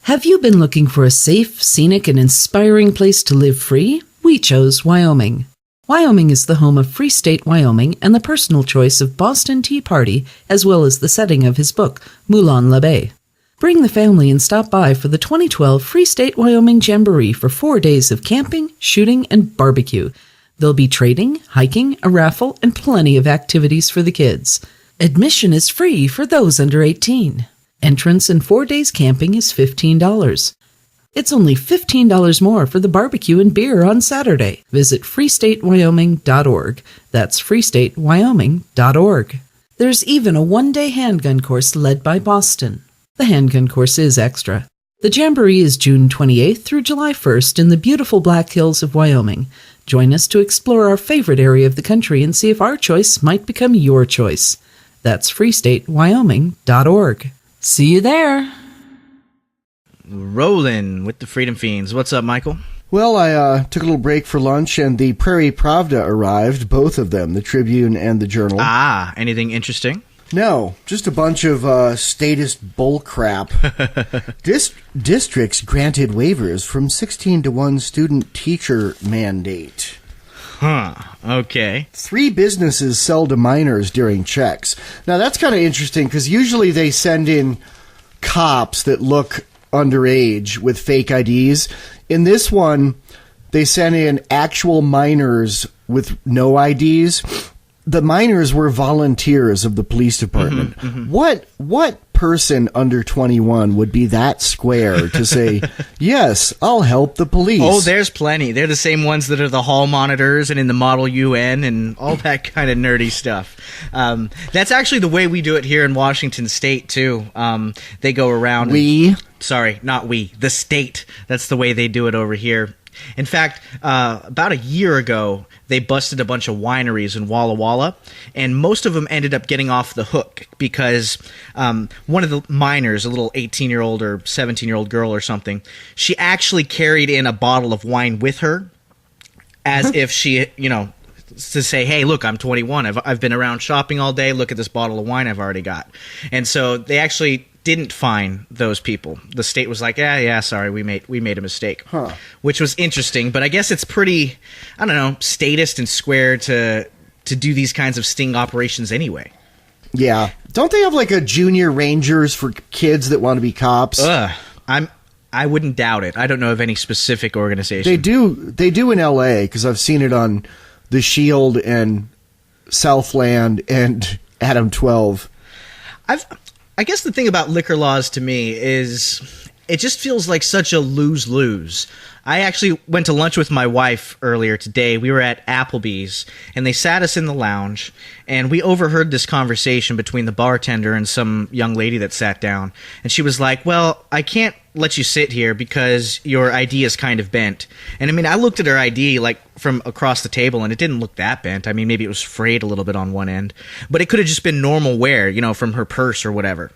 Have you been looking for a safe, scenic, and inspiring place to live free? We chose Wyoming. Wyoming is the home of Free State Wyoming and the personal choice of Boston Tea Party, as well as the setting of his book, Moulin l'Abbé. Bring the family and stop by for the 2012 Free State Wyoming Jamboree for 4 days of camping, shooting, and barbecue. There'll be trading, hiking, a raffle, and plenty of activities for the kids. Admission is free for those under 18. Entrance and 4 days camping is $15. It's only $15 more for the barbecue and beer on Saturday. Visit freestatewyoming.org. That's freestatewyoming.org. There's even a one-day handgun course led by Boston. The handgun course is extra. The Jamboree is June 28th through July 1st in the beautiful Black Hills of Wyoming. Join us to explore our favorite area of the country and see if our choice might become your choice. That's freestatewyoming.org. See you there. Rolling with the Freedom Fiends. What's up, Michael? Well, I took a little break for lunch, and the Prairie Pravda arrived, both of them, the Tribune and the Journal. Ah, anything interesting? No, just a bunch of statist bullcrap. Districts granted waivers from 16-to-1 student-teacher mandate. Huh, okay. 3 businesses sell to minors during checks. Now, that's kind of interesting, because usually they send in cops that look underage with fake IDs. In this one, they sent in actual minors with no IDs. The minors were volunteers of the police department. What person under 21 would be that square to say, yes, I'll help the police? Oh, there's plenty. They're the same ones that are the hall monitors and in the Model UN and all that kind of nerdy stuff. That's actually the way we do it here in Washington State, too. They go around... Sorry, not we. The state. That's the way they do it over here. In fact, about a year ago, they busted a bunch of wineries in Walla Walla, and most of them ended up getting off the hook because one of the minors, a little 18-year-old or 17-year-old girl or something, she actually carried in a bottle of wine with her as if she, to say, hey, look, I'm 21. I've been around shopping all day. Look at this bottle of wine I've already got. And so they actually didn't fine those people. The state was like, yeah, sorry, we made a mistake, which was interesting. But I guess it's pretty, I don't know, statist and square to do these kinds of sting operations anyway. Yeah, Don't they have like a junior rangers for kids that want to be cops? I wouldn't doubt it. I don't know of any specific organization. They do in L.A. because I've seen it on The Shield and Southland and Adam 12. I guess the thing about liquor laws to me is it just feels like such a lose-lose. I actually went to lunch with my wife earlier today. We were at Applebee's, and they sat us in the lounge, and we overheard this conversation between the bartender and some young lady that sat down. And she was like, well, I can't let you sit here because your ID is kind of bent. And I mean, I looked at her ID like from across the table, and it didn't look that bent. I mean, maybe it was frayed a little bit on one end, but it could have just been normal wear, you know, from her purse or whatever.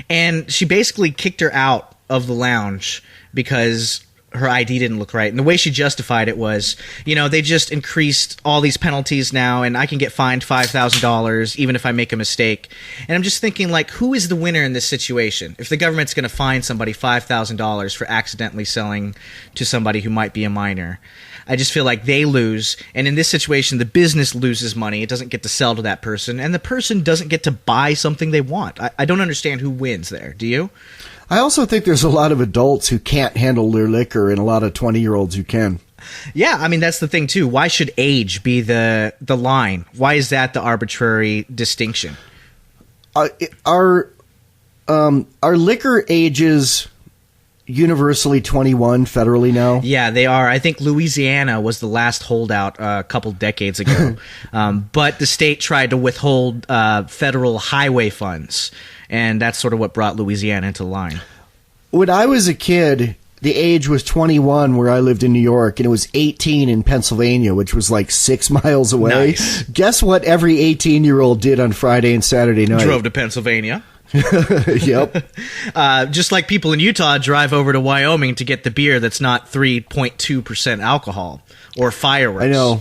And she basically kicked her out of the lounge because her ID didn't look right. And the way she justified it was, you know, they just increased all these penalties now, and I can get fined $5,000 even if I make a mistake. And I'm just thinking, like, who is the winner in this situation? If the government's going to fine somebody $5,000 for accidentally selling to somebody who might be a minor, I just feel like they lose. And in this situation, the business loses money. It doesn't get to sell to that person, and the person doesn't get to buy something they want. I don't understand who wins there. Do you? I also think there's a lot of adults who can't handle their liquor and a lot of 20-year-olds who can. Yeah, I mean, that's the thing, too. Why should age be the line? Why is that the arbitrary distinction? Are liquor ages universally 21 federally now? Yeah, they are. I think Louisiana was the last holdout a couple decades ago. But the state tried to withhold federal highway funds, and that's sort of what brought Louisiana into line. When I was a kid, the age was 21 where I lived in New York, and it was 18 in Pennsylvania, which was like 6 miles away. Nice. Guess what every 18-year-old did on Friday and Saturday night? Drove to Pennsylvania. Yep. Just like people in Utah drive over to Wyoming to get the beer that's not 3.2% alcohol or fireworks. I know.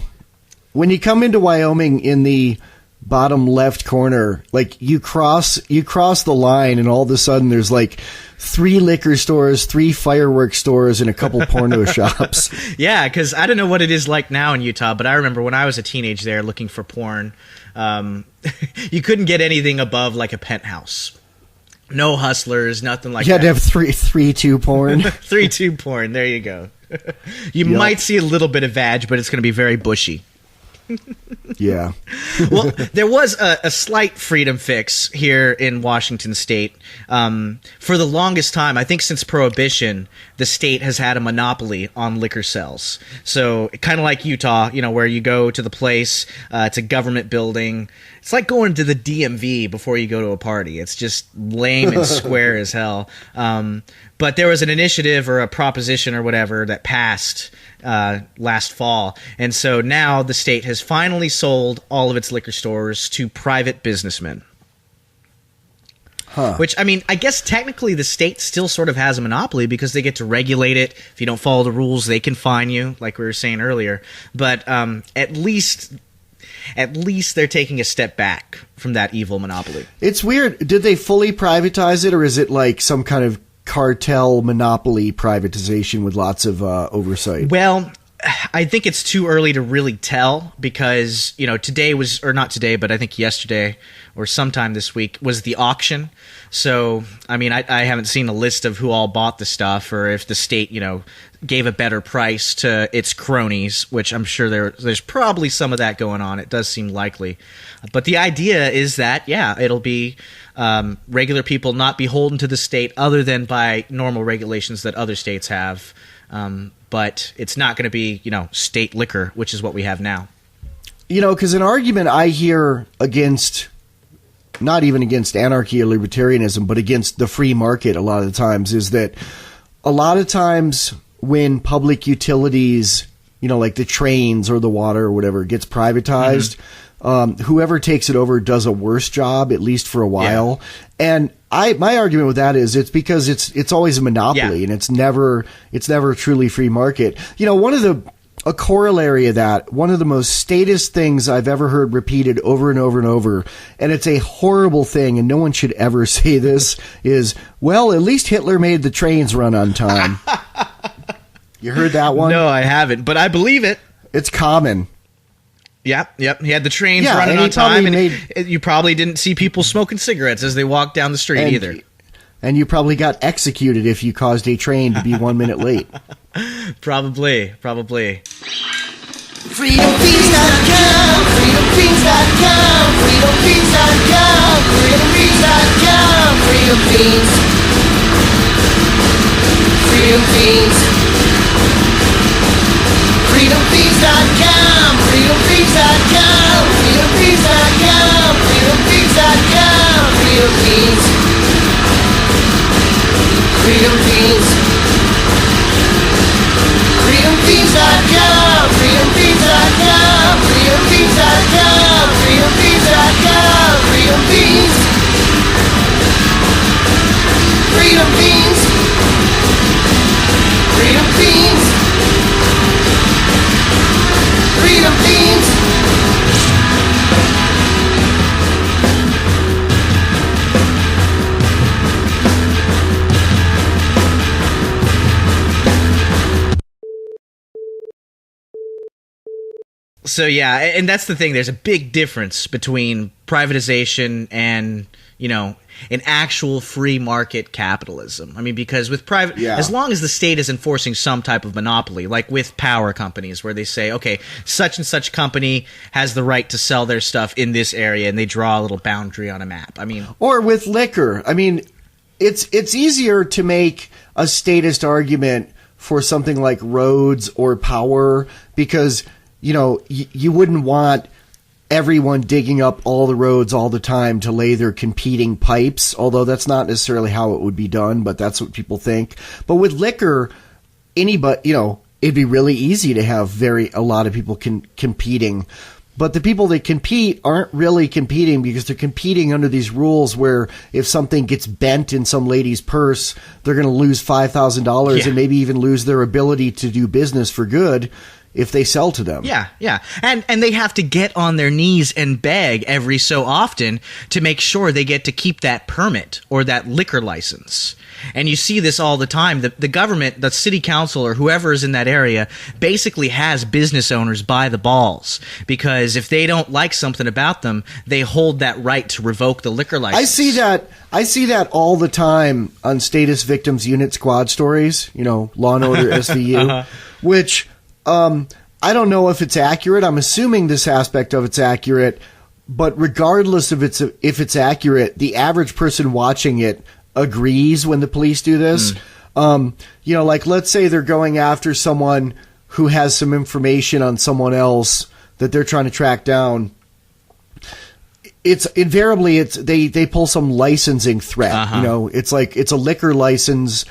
When you come into Wyoming in the bottom left corner, like you cross the line, and all of a sudden there's like 3 liquor stores, 3 fireworks stores, and a couple porno shops. Yeah, because I don't know what it is like now in Utah, but I remember when I was a teenager there looking for porn, you couldn't get anything above like a Penthouse. No Hustlers, nothing like that. You had to have 3-2 porn. 3-2 porn, there you go. You might see a little bit of vag, but it's going to be very bushy. Yeah. Well, there was a slight freedom fix here in Washington state. For the longest time, I think since Prohibition, the state has had a monopoly on liquor sales. So kind of like Utah, you know, where you go to the place, it's a government building. It's like going to the DMV before you go to a party. It's just lame and square as hell. But there was an initiative or a proposition or whatever that passed last fall. And so now the state has finally sold all of its liquor stores to private businessmen. Huh. Which, I mean, I guess technically the state still sort of has a monopoly because they get to regulate it. If you don't follow the rules, they can fine you, like we were saying earlier. But at least they're taking a step back from that evil monopoly. It's weird. Did they fully privatize it, or is it like some kind of cartel monopoly privatization with lots of oversight? Well, I think it's too early to really tell because, you know, today was, or not today, but I think yesterday or sometime this week was the auction. So, I mean, I haven't seen a list of who all bought the stuff or if the state, you know, gave a better price to its cronies, which I'm sure there's probably some of that going on. It does seem likely. But the idea is that, yeah, it'll be regular people not beholden to the state other than by normal regulations that other states have. But it's not going to be, you know, state liquor, which is what we have now. You know, because an argument I hear against, not even against anarchy or libertarianism, but against the free market a lot of the times is that a lot of times when public utilities, you know, like the trains or the water or whatever, gets privatized, whoever takes it over does a worse job, at least for a while. Yeah. And my argument with that is it's because it's always a monopoly, and it's never a truly free market. You know, a corollary of that, one of the most statist things I've ever heard repeated over and over and over, and it's a horrible thing, and no one should ever say this, is, well, at least Hitler made the trains run on time. You heard that one? No, I haven't, but I believe it. It's common. Yep. He had the trains Yeah, running and on he probably time, and you probably didn't see people smoking cigarettes as they walked down the street either. And you probably got executed if you caused a train to be 1 minute late. Probably. FreedomFeens.com, FreedomFeens.com, FreedomFeens.com, FreedomFeens.com, Freedom Feens. Freedom Feens. FreedomFeens.com, FreedomFeens.com, FreedomFeens.com, FreedomFeens.com, Freedom Feens. Freedom Feens. FreedomFeens.com, FreedomFeens.com, FreedomFeens.com, FreedomFeens.com, Freedom Feens. Freedom Feens. Freedom Feens. Freedom Feens. So yeah, and that's the thing. There's a big difference between privatization and, an actual free market capitalism. I mean, because with as long as the state is enforcing some type of monopoly, like with power companies where they say, okay, such and such company has the right to sell their stuff in this area, and they draw a little boundary on a map. I mean, or with liquor. I mean, it's easier to make a statist argument for something like roads or power because you wouldn't want everyone digging up all the roads all the time to lay their competing pipes, although that's not necessarily how it would be done, but that's what people think. But with liquor, it'd be really easy to have a lot of people competing. But the people that compete aren't really competing because they're competing under these rules where if something gets bent in some lady's purse, they're going to lose $5,000 and maybe even lose their ability to do business for good if they sell to them. Yeah. And they have to get on their knees and beg every so often to make sure they get to keep that permit or that liquor license. And you see this all the time. The government, the city council, or whoever is in that area basically has business owners by the balls because if they don't like something about them, they hold that right to revoke the liquor license. I see that all the time on Status Victims Unit Squad stories, Law and Order SVU, which I don't know if it's accurate. I'm assuming this aspect of it's accurate, but regardless of if it's accurate, the average person watching it agrees when the police do this. Like let's say they're going after someone who has some information on someone else that they're trying to track down. It's invariably they pull some licensing threat. It's like it's a liquor license.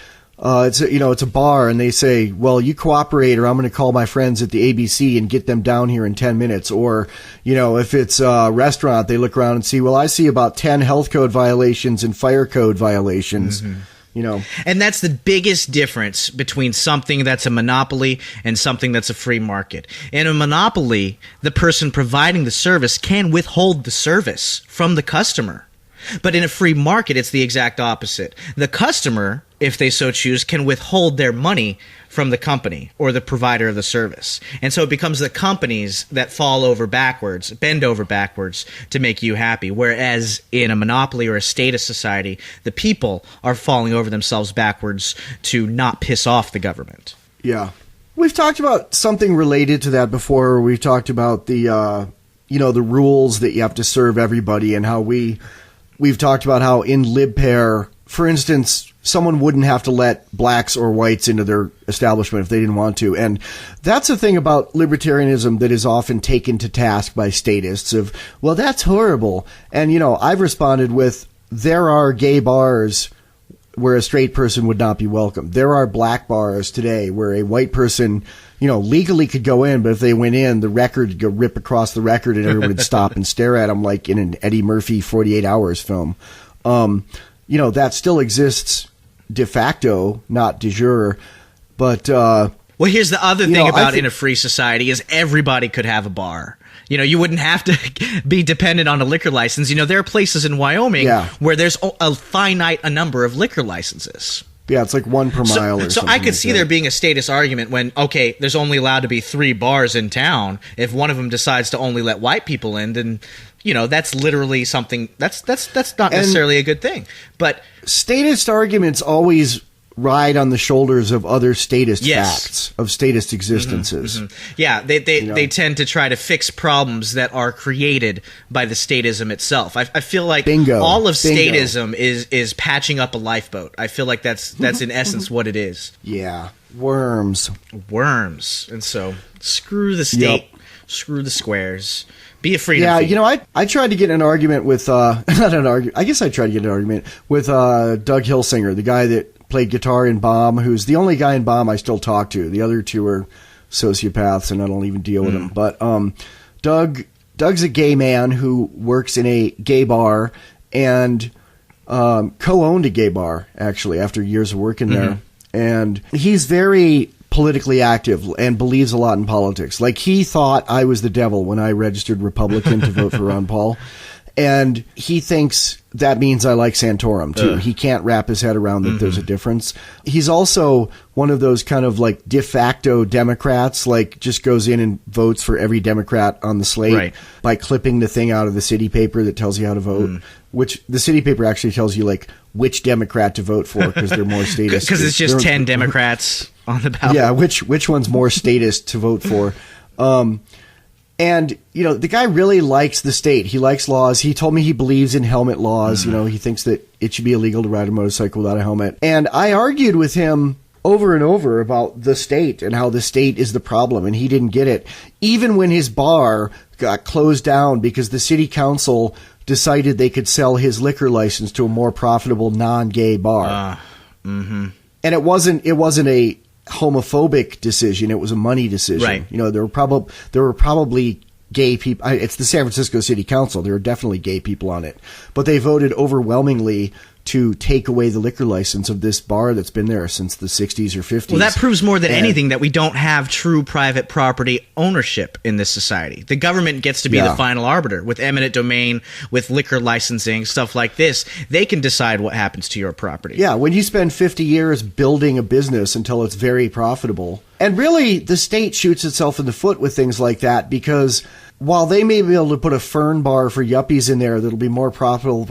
It's a bar, and they say, well, you cooperate or I'm going to call my friends at the ABC and get them down here in 10 minutes. Or, if it's a restaurant, they look around and see, well, I see about 10 health code violations and fire code violations. And that's the biggest difference between something that's a monopoly and something that's a free market. In a monopoly, the person providing the service can withhold the service from the customer. But in a free market, it's the exact opposite. The customer, if they so choose, can withhold their money from the company or the provider of the service. And so it becomes the companies that bend over backwards to make you happy. Whereas in a monopoly or a statist society, the people are falling over themselves backwards to not piss off the government. Yeah. We've talked about something related to that before. We've talked about the rules that you have to serve everybody and how we've talked about how in LibPair, for instance, someone wouldn't have to let blacks or whites into their establishment if they didn't want to. And that's the thing about libertarianism that is often taken to task by statists of, well, that's horrible. And, I've responded with, there are gay bars where a straight person would not be welcome. There are black bars today where a white person, legally could go in, but if they went in, the record would go rip across the record and everyone would stop and stare at them like in an Eddie Murphy 48 Hours film. That still exists de facto, not de jure. But well, here's the other thing about in a free society is everybody could have a bar. You wouldn't have to be dependent on a liquor license. There are places in Wyoming where there's a finite number of liquor licenses. Yeah, it's like 1 per mile or something. So I could like see that. there being a statist argument when, okay, there's only allowed to be 3 bars in town. If one of them decides to only let white people in, then, you know, that's literally something that's not necessarily a good thing. But statist arguments always ride on the shoulders of other statist facts, of statist existences. yeah, they tend to try to fix problems that are created by the statism itself. I feel like all of statism is patching up a lifeboat. I feel like that's in essence what it is. Yeah, worms. And so screw the state, screw the squares. Be a freedom. Yeah, fiend. you know, I tried to get an argument with not an argument. I guess I tried to get an argument with Doug Hilsinger, the guy that played guitar in Bomb, who's the only guy in Bomb I still talk to. The other 2 are sociopaths, and I don't even deal with them. But Doug's a gay man who works in a gay bar and co-owned a gay bar, actually, after years of working there. And he's very politically active and believes a lot in politics. Like, he thought I was the devil when I registered Republican to vote for Ron Paul. And he thinks that means I like Santorum, too. He can't wrap his head around that there's a difference. He's also one of those kind of like de facto Democrats, like just goes in and votes for every Democrat on the slate by clipping the thing out of the city paper that tells you how to vote, which the city paper actually tells you like which Democrat to vote for because they're more statist. Because it's just 10 Democrats on the ballot. Yeah, which one's more statist to vote for. And, you know, the guy really likes the state. He likes laws. He told me he believes in helmet laws. You know, he thinks that it should be illegal to ride a motorcycle without a helmet. And I argued with him over and over about the state and how the state is the problem, and he didn't get it. Even when his bar got closed down because the city council decided they could sell his liquor license to a more profitable non-gay bar. And it wasn't a homophobic decision. It was a money decision. Right. You know, there were probably gay people. It's the San Francisco City Council. There were definitely gay people on it, but they voted overwhelmingly to take away the liquor license of this bar that's been there since the 60s or 50s. Well, that proves more than anything that we don't have true private property ownership in this society. The government gets to be the final arbiter with eminent domain, with liquor licensing, stuff like this. They can decide what happens to your property. Yeah, when you spend 50 years building a business until it's very profitable. And really, the state shoots itself in the foot with things like that because while they may be able to put a fern bar for yuppies in there that'll be more profitable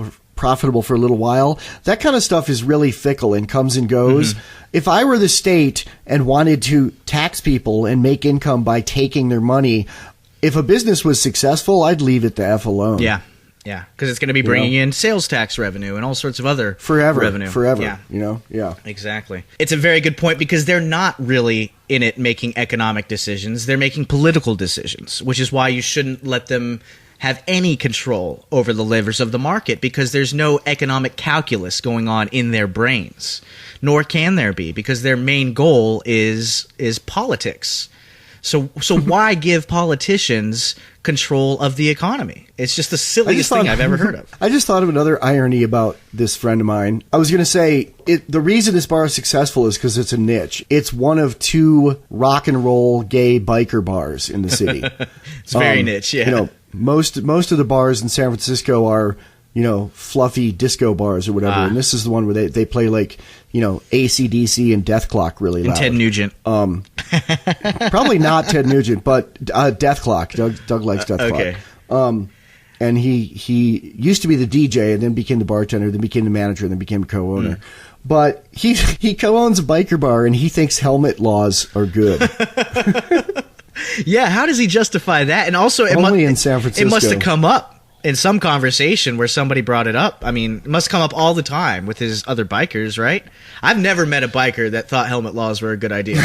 for a little while, that kind of stuff is really fickle and comes and goes. If I were the state and wanted to tax people and make income by taking their money, if a business was successful, I'd leave it the F alone. Yeah, because it's going to be bringing in sales tax revenue and all sorts of other revenue. Forever, yeah. Exactly. It's a very good point because they're not really in it making economic decisions. They're making political decisions, which is why you shouldn't let them have any control over the levers of the market because there's no economic calculus going on in their brains, nor can there be because their main goal is politics. So why give politicians control of the economy? It's just the silliest thing I've ever heard of. I just thought of another irony about this friend of mine. I was going to say the reason this bar is successful is because it's a niche. It's one of 2 rock and roll gay biker bars in the city. It's very niche, yeah. You know, most of the bars in San Francisco are, you know, fluffy disco bars or whatever, and this is the one where they play like, you know, AC/DC and Death Clock really loud. And Ted Nugent. Probably not Ted Nugent, but Death Clock. Doug likes Death Clock. And he used to be the DJ and then became the bartender, then became the manager, and then became a co-owner. But he co-owns a biker bar and he thinks helmet laws are good. Yeah, how does he justify that? And also, only in San Francisco. It must have come up in some conversation where somebody brought it up. I mean, it must come up all the time with his other bikers, right? I've never met a biker that thought helmet laws were a good idea.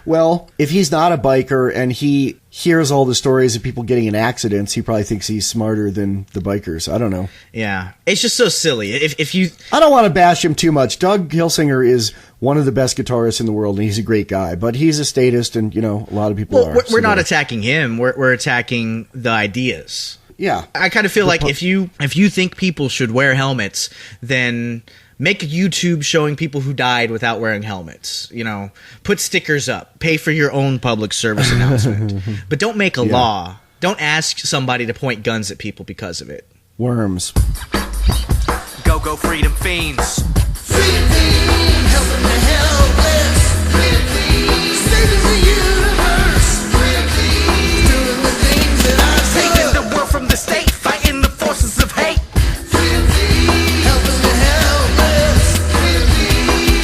Well, if he's not a biker and he hears all the stories of people getting in accidents, he probably thinks he's smarter than the bikers. I don't know. Yeah. It's just so silly. If you... I don't want to bash him too much. Doug Hilsinger is one of the best guitarists in the world, and he's a great guy. But he's a statist, and, you know, a lot of people are. We're not attacking him. We're attacking the ideas. Yeah. I kind of feel like if you think people should wear helmets, then... make a YouTube showing people who died without wearing helmets. You know, put stickers up. Pay for your own public service announcement. But don't make a law. Don't ask somebody to point guns at people because of it. Worms. Go freedom fiends. Helping the helpless, saving the universe, doing the things that I taking the world from the state, fighting the forces of hate. Helping the helpless,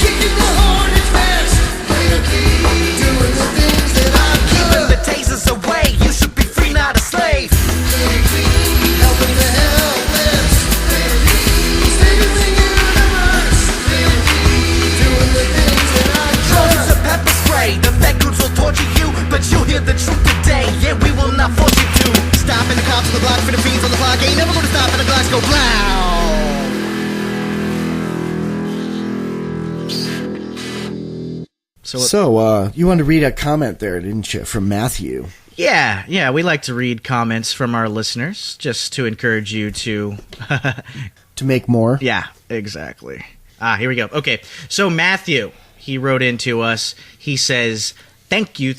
kicking the hornet's nest, doing the things that I could. Keeping the tasers away, you should be free, not a slave. Helping the helpless, saving the universe, doing the things that I could. Drones of pepper spray, the fed groups will torture you, but you'll hear the truth today. Yeah, we will not force you to. Stopping the cops on the block for the fiends on the clock. Ain't never gonna stop and the clocks go blow. So, you wanted to read a comment there, didn't you, from Matthew? Yeah, we like to read comments from our listeners just to encourage you to To make more? Yeah, exactly. Here we go. Okay, so Matthew, he wrote into us. He says, thank you.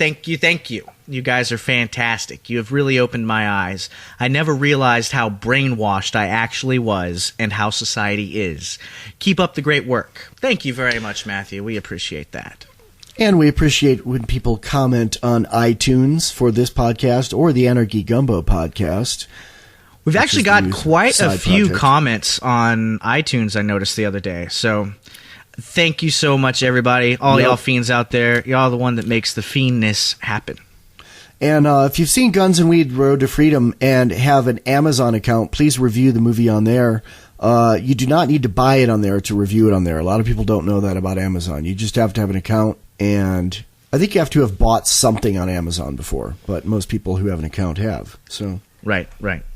You guys are fantastic. You have really opened my eyes. I never realized how brainwashed I actually was and how society is. Keep up the great work. Thank you very much, Matthew. We appreciate that. And we appreciate when people comment on iTunes for this podcast or the Anarchy Gumbo podcast. We've actually got quite a few project. comments on iTunes, I noticed the other day. So thank you so much, everybody. All y'all fiends out there. Y'all the one that makes the fiendness happen. And if you've seen Guns and Weed Road to Freedom and have an Amazon account, please review the movie on there. You do not need to buy it on there to review it on there. A lot of people don't know that about Amazon. You just have to have an account, and I think you have to have bought something on Amazon before, but most people who have an account have. So Right.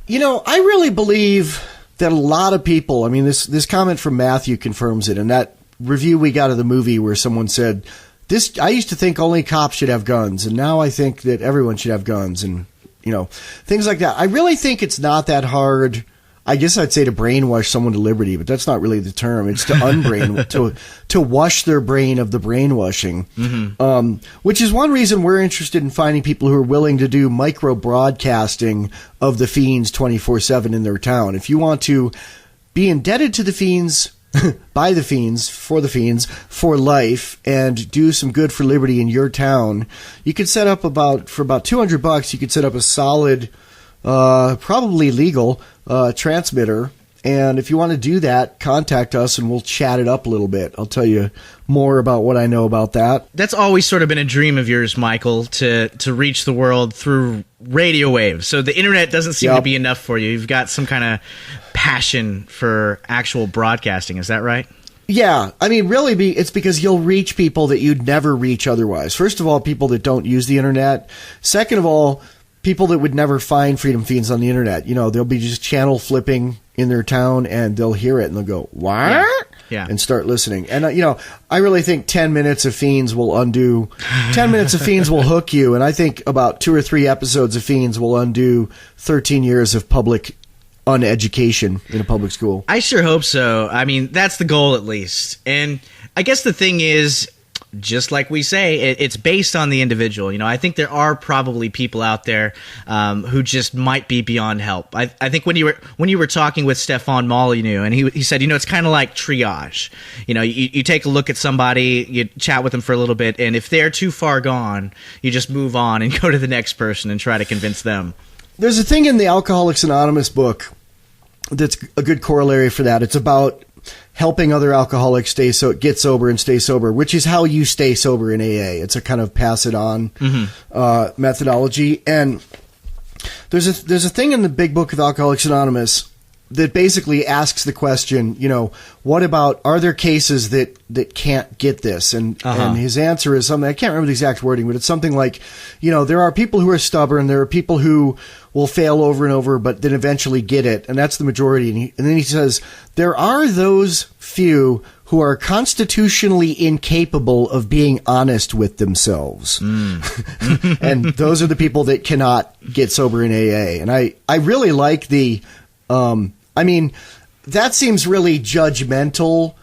You know, I really believe that a lot of people, I mean, this comment from Matthew confirms it, and that review we got of the movie where someone said, I used to think only cops should have guns, and now I think that everyone should have guns, and, you know, things like that. I really think it's not that hard. I guess I'd say to brainwash someone to liberty, but that's not really the term. It's to unbrain, to wash their brain of the brainwashing, which is one reason we're interested in finding people who are willing to do micro broadcasting of the Fiends 24/7 in their town. If you want to be indebted to the Fiends, by the Fiends, for life, and do some good for liberty in your town, you could set up for about $200, you could set up a solid, probably legal, transmitter. And if you want to do that, contact us and we'll chat it up a little bit. I'll tell you more about what I know about that. That's always sort of been a dream of yours, Michael, to reach the world through radio waves. So the internet doesn't seem to be enough for you. You've got some kind of passion for actual broadcasting. Is that right? Yeah. I mean, really, it's because you'll reach people that you'd never reach otherwise. First of all, people that don't use the internet. Second of all, people that would never find Freedom Fiends on the internet. You know, they'll be just channel flipping in their town and they'll hear it and they'll go, what? Yeah. And start listening. And, you know, I really think 10 minutes of Fiends will undo, 10 minutes of Fiends will hook you. And I think about 2 or 3 episodes of Fiends will undo 13 years of public uneducation in a public school. I sure hope so. I mean, that's the goal at least. And I guess the thing is, just like we say, it's based on the individual. You know, I think there are probably people out there who just might be beyond help. I think when you were talking with Stefan Molyneux, and he said, you know, it's kind of like triage. You know, you take a look at somebody, you chat with them for a little bit, and if they're too far gone, you just move on and go to the next person and try to convince them. There's a thing in the Alcoholics Anonymous book that's a good corollary for that. It's about helping other alcoholics get sober and stay sober, which is how you stay sober in AA. It's a kind of pass it on methodology. And there's a thing in the big book of Alcoholics Anonymous that basically asks the question, you know, what about, are there cases that can't get this? And his answer is something, I can't remember the exact wording, but it's something like, you know, there are people who are stubborn, there are people who will fail over and over, but then eventually get it, and that's the majority. And then he says, there are those few who are constitutionally incapable of being honest with themselves. And those are the people that cannot get sober in AA. And I really like the, I mean, that seems really judgmental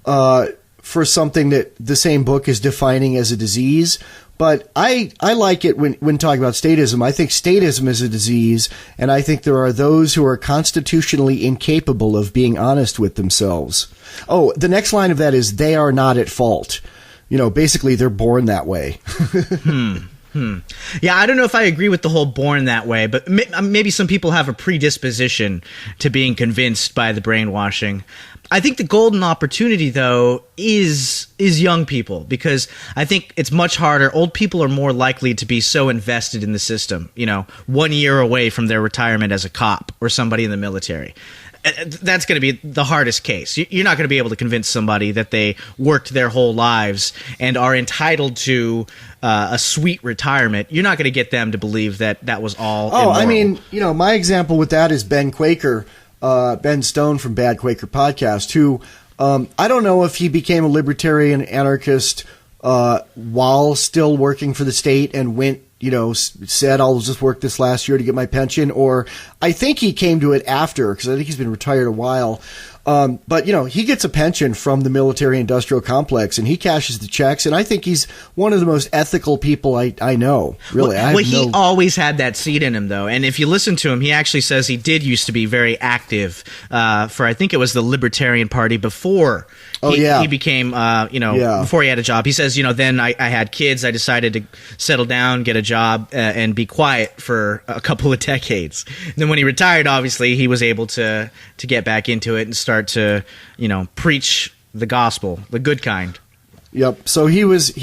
for something that the same book is defining as a disease. But I like it when talking about statism. I think statism is a disease, and I think there are those who are constitutionally incapable of being honest with themselves. Oh, the next line of that is they are not at fault. Basically they're born that way. Yeah, I don't know if I agree with the whole born that way, but maybe some people have a predisposition to being convinced by the brainwashing. I think the golden opportunity, though, is young people, because I think it's much harder. Old people are more likely to be so invested in the system, 1 year away from their retirement as a cop or somebody in the military. That's going to be the hardest case. You're not going to be able to convince somebody that they worked their whole lives and are entitled to a sweet retirement. You're not going to get them to believe that was all immoral. I mean, my example with that is Ben Quaker, Ben Stone from Bad Quaker Podcast, who I don't know if he became a libertarian anarchist while still working for the state and went, said, I'll just work this last year to get my pension, or I think he came to it after, because I think he's been retired a while. But he gets a pension from the military industrial complex, and he cashes the checks, and I think he's one of the most ethical people I know. Really, he always had that seed in him, though, and if you listen to him, he actually says he did used to be very active for, I think it was the Libertarian Party before he became, before he had a job. He says, then I had kids, I decided to settle down, get a job, and be quiet for a couple of decades. And then when he retired, obviously, he was able to get back into it and start to preach the gospel, the good kind. Yep. So he was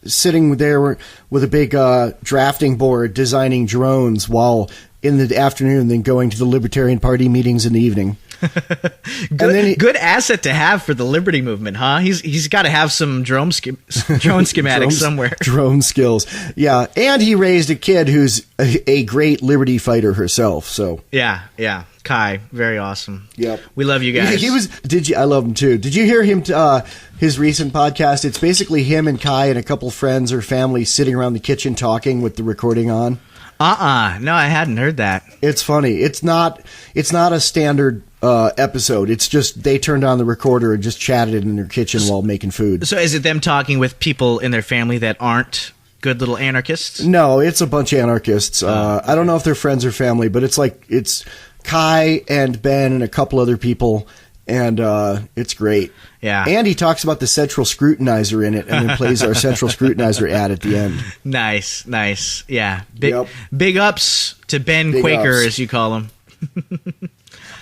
sitting there with a big drafting board designing drones while in the afternoon, then going to the Libertarian Party meetings in the evening. Good asset to have for the Liberty movement, huh? He's got to have some drone schematics somewhere. Drone skills, yeah. And he raised a kid who's a great Liberty fighter herself. So yeah. Kai, very awesome. Yep. We love you guys. I love him too. Did you hear him his recent podcast? It's basically him and Kai and a couple friends or family sitting around the kitchen talking with the recording on. No, I hadn't heard that. It's funny. It's not a standard episode. It's just they turned on the recorder and just chatted in their kitchen while making food. So is it them talking with people in their family that aren't good little anarchists? No, it's a bunch of anarchists. I don't know if they're friends or family, but it's Kai and Ben and a couple other people, and it's great. Yeah. And he talks about the central scrutinizer in it, and then plays our central scrutinizer ad at the end. Nice. Yeah. Big ups to Ben Quaker, as you call him.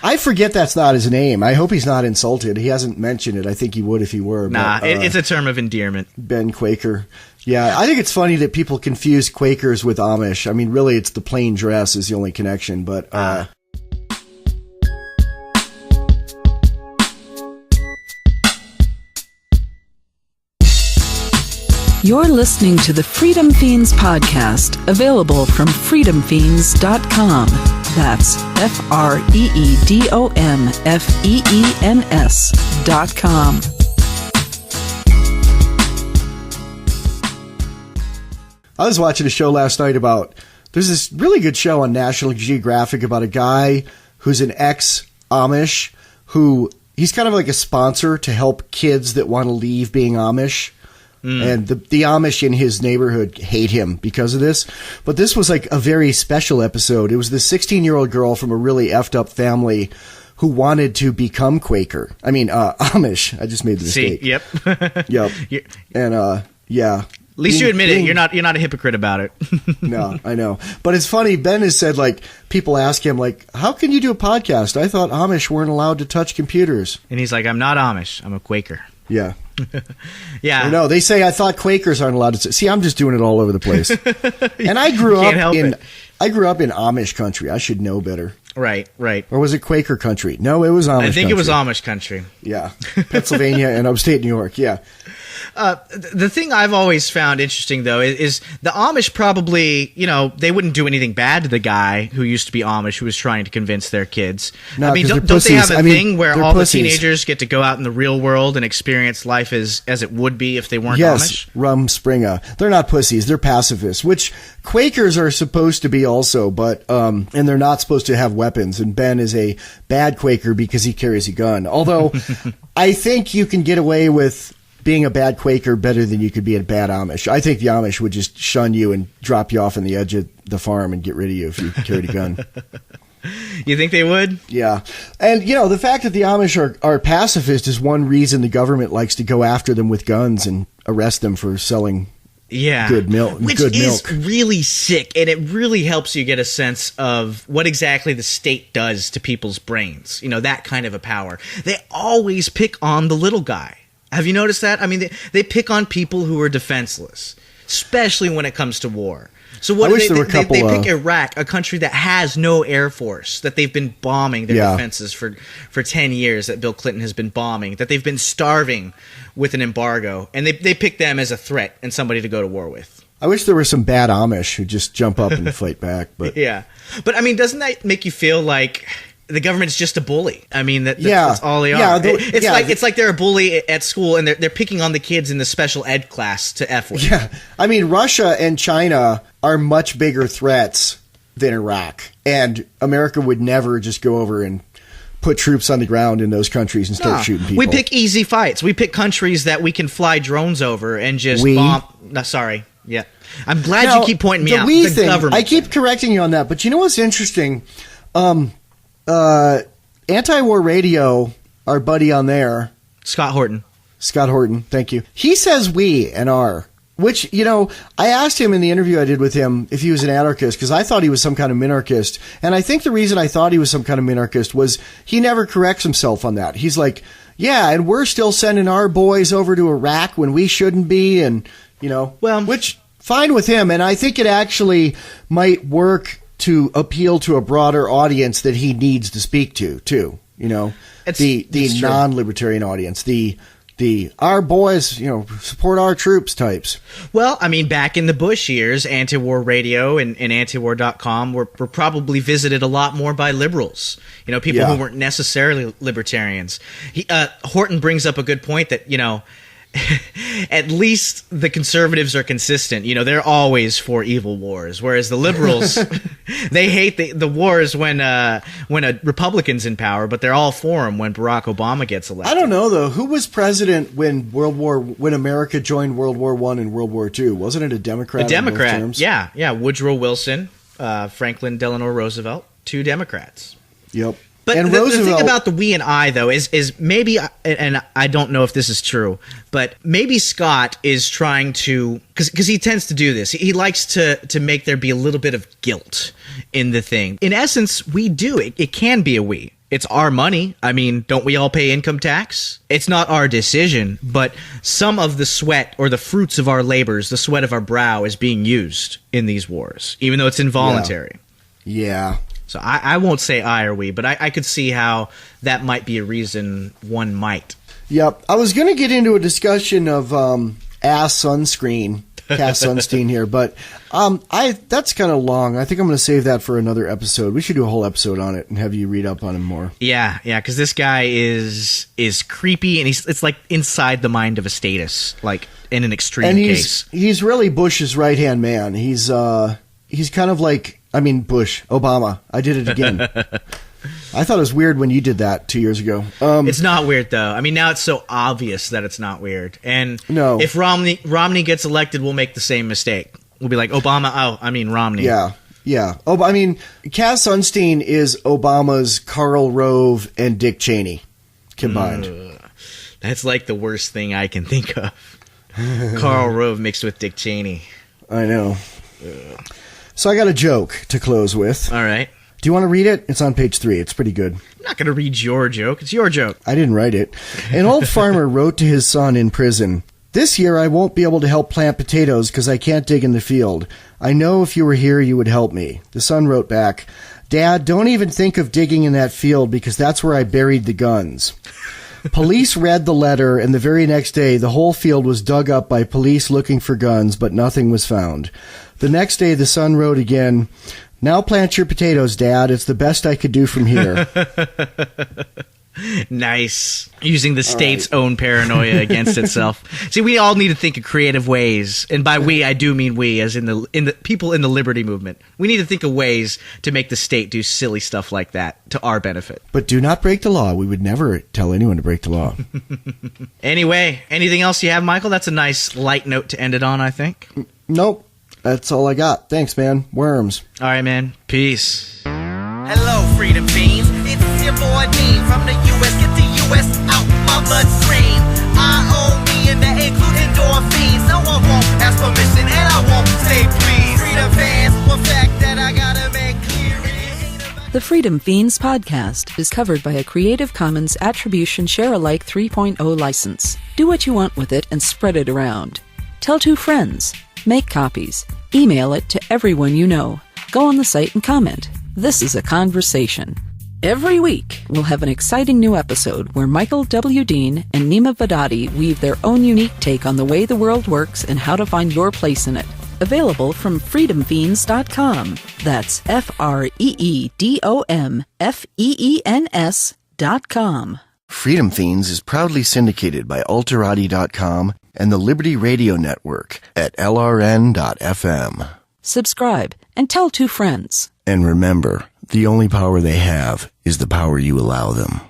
I forget that's not his name. I hope he's not insulted. He hasn't mentioned it. I think he would if he were. Nah, it's a term of endearment. Ben Quaker. Yeah, I think it's funny that people confuse Quakers with Amish. I mean, really, it's the plain dress is the only connection, but... You're listening to the Freedom Fiends podcast, available from freedomfiends.com. That's FreedomFeens.com. I was watching a show last night there's this really good show on National Geographic about a guy who's an ex-Amish who he's kind of like a sponsor to help kids that want to leave being Amish. And the Amish in his neighborhood hate him because of this. But this was like a very special episode. It was this 16-year-old girl from a really effed up family who wanted to become Quaker. I mean, Amish. I just made the mistake. Yep. Yep. And, yeah. At least you admit it. You're not a hypocrite about it. No, I know. But it's funny. Ben has said, people ask him, how can you do a podcast? I thought Amish weren't allowed to touch computers. And he's like, I'm not Amish. I'm a Quaker. Yeah. Yeah. No, they say I thought Quakers aren't allowed to. See, I'm just doing it all over the place. And I grew up in Amish country. I should know better. Right. Or was it Quaker country? No, it was Amish country. I think it was Amish country. Yeah. Pennsylvania and upstate New York. Yeah. The thing I've always found interesting, though, is the Amish probably, they wouldn't do anything bad to the guy who used to be Amish who was trying to convince their kids. No, I mean, don't they have a thing where all the teenagers get to go out in the real world and experience life as it would be if they weren't Amish? Yes, Rumspringa. They're not pussies. They're pacifists, which Quakers are supposed to be also, but and they're not supposed to have weapons. And Ben is a bad Quaker because he carries a gun. Although I think you can get away with being a bad Quaker better than you could be a bad Amish. I think the Amish would just shun you and drop you off on the edge of the farm and get rid of you if you carried a gun. You think they would? Yeah. And, the fact that the Amish are pacifist is one reason the government likes to go after them with guns and arrest them for selling good milk. Which is really sick, and it really helps you get a sense of what exactly the state does to people's brains. That kind of a power. They always pick on the little guy. Have you noticed that? I mean, they pick on people who are defenseless, especially when it comes to war. So what do they pick Iraq, a country that has no air force, that they've been bombing their defenses for 10 years, that Bill Clinton has been bombing, that they've been starving with an embargo, and they pick them as a threat and somebody to go to war with. I wish there were some bad Amish who just jump up and fight back. But yeah. But, I mean, doesn't that make you feel like the government's just a bully? I mean, that's all they are. Yeah, it's like they're a bully at school, and they're picking on the kids in the special ed class to F with. Yeah, I mean, Russia and China are much bigger threats than Iraq, and America would never just go over and put troops on the ground in those countries and start shooting people. We pick easy fights. We pick countries that we can fly drones over and just bomb. No, sorry. Yeah, I'm glad you keep pointing me out. The government. I keep correcting you on that, but you know what's interesting? Anti-War Radio, our buddy on there, Scott Horton, thank you. He says we and our, which, I asked him in the interview I did with him if he was an anarchist, because I thought he was some kind of minarchist. And I think the reason I thought he was some kind of minarchist was he never corrects himself on that. He's like, yeah, and we're still sending our boys over to Iraq when we shouldn't be. And, which fine with him. And I think it actually might work to appeal to a broader audience that he needs to speak to, too. The non-libertarian audience, the our boys, support our troops types. Well, I mean, back in the Bush years, anti-war radio and antiwar.com were probably visited a lot more by liberals, people who weren't necessarily libertarians. Horton brings up a good point that, at least the conservatives are consistent. They're always for evil wars, whereas the liberals, they hate the wars when a Republican's in power, but they're all for them when Barack Obama gets elected. I don't know though. Who was president when America joined World War I and World War II? Wasn't it a Democrat? A Democrat. Yeah. Woodrow Wilson, Franklin Delano Roosevelt, 2 Democrats. Yep. But the thing about the we and I, though, is maybe, and I don't know if this is true, but maybe Scott is trying to, because he tends to do this. He likes to make there be a little bit of guilt in the thing. In essence, we do. It can be a we. It's our money. I mean, don't we all pay income tax? It's not our decision, but some of the sweat or the fruits of our labors, the sweat of our brow, is being used in these wars, even though it's involuntary. Yeah. So I won't say I or we, but I could see how that might be a reason one might. Yep. I was going to get into a discussion of ass sunscreen, Cass Sunstein here, but that's kind of long. I think I'm going to save that for another episode. We should do a whole episode on it and have you read up on him more. Yeah, because this guy is creepy, and it's like inside the mind of a statist, like in an extreme case. He's really Bush's right-hand man. He's kind of like... Obama. I did it again. I thought it was weird when you did that 2 years ago. It's not weird, though. I mean, now it's so obvious that it's not weird. And if Romney gets elected, we'll make the same mistake. We'll be like, Romney. Yeah. Cass Sunstein is Obama's Karl Rove and Dick Cheney combined. That's like the worst thing I can think of. Karl Rove mixed with Dick Cheney. I know. So I got a joke to close with. All right. Do you want to read it? It's on page 3. It's pretty good. I'm not going to read your joke. It's your joke. I didn't write it. An old farmer wrote to his son in prison, "This year I won't be able to help plant potatoes because I can't dig in the field. I know if you were here you would help me." The son wrote back, "Dad, don't even think of digging in that field because that's where I buried the guns." Police read the letter, and the very next day the whole field was dug up by police looking for guns, but nothing was found. The next day the son wrote again, "Now plant your potatoes, Dad. It's the best I could do from here." Nice. Using the state's own paranoia against itself. See, we all need to think of creative ways, and by we, I do mean we, as in the people in the liberty movement. We need to think of ways to make the state do silly stuff like that to our benefit. But do not break the law. We would never tell anyone to break the law. Anyway, anything else you have, Michael? That's a nice light note to end it on, I think. Nope. That's all I got. Thanks, man. Worms. All right, man. Peace. Hello, Freedom Fiends. It's your boy Dean from the U.S. Get the U.S. out my bloodstream. I own me and that include endorphins. No one won't ask permission and I won't say please. Freedom fans, one fact that I gotta make clear. The Freedom Fiends podcast is covered by a Creative Commons Attribution Share-alike 3.0 license. Do what you want with it and spread it around. Tell 2 friends. Make copies. Email it to everyone you know. Go on the site and comment. This is a conversation. Every week, we'll have an exciting new episode where Michael W. Dean and Neema Vedadi weave their own unique take on the way the world works and how to find your place in it. Available from freedomfeens.com. That's FreedomFeens.com. Freedom Fiends is proudly syndicated by Alterati.com and the Liberty Radio Network at LRN.FM. Subscribe and tell 2 friends. And remember, the only power they have is the power you allow them.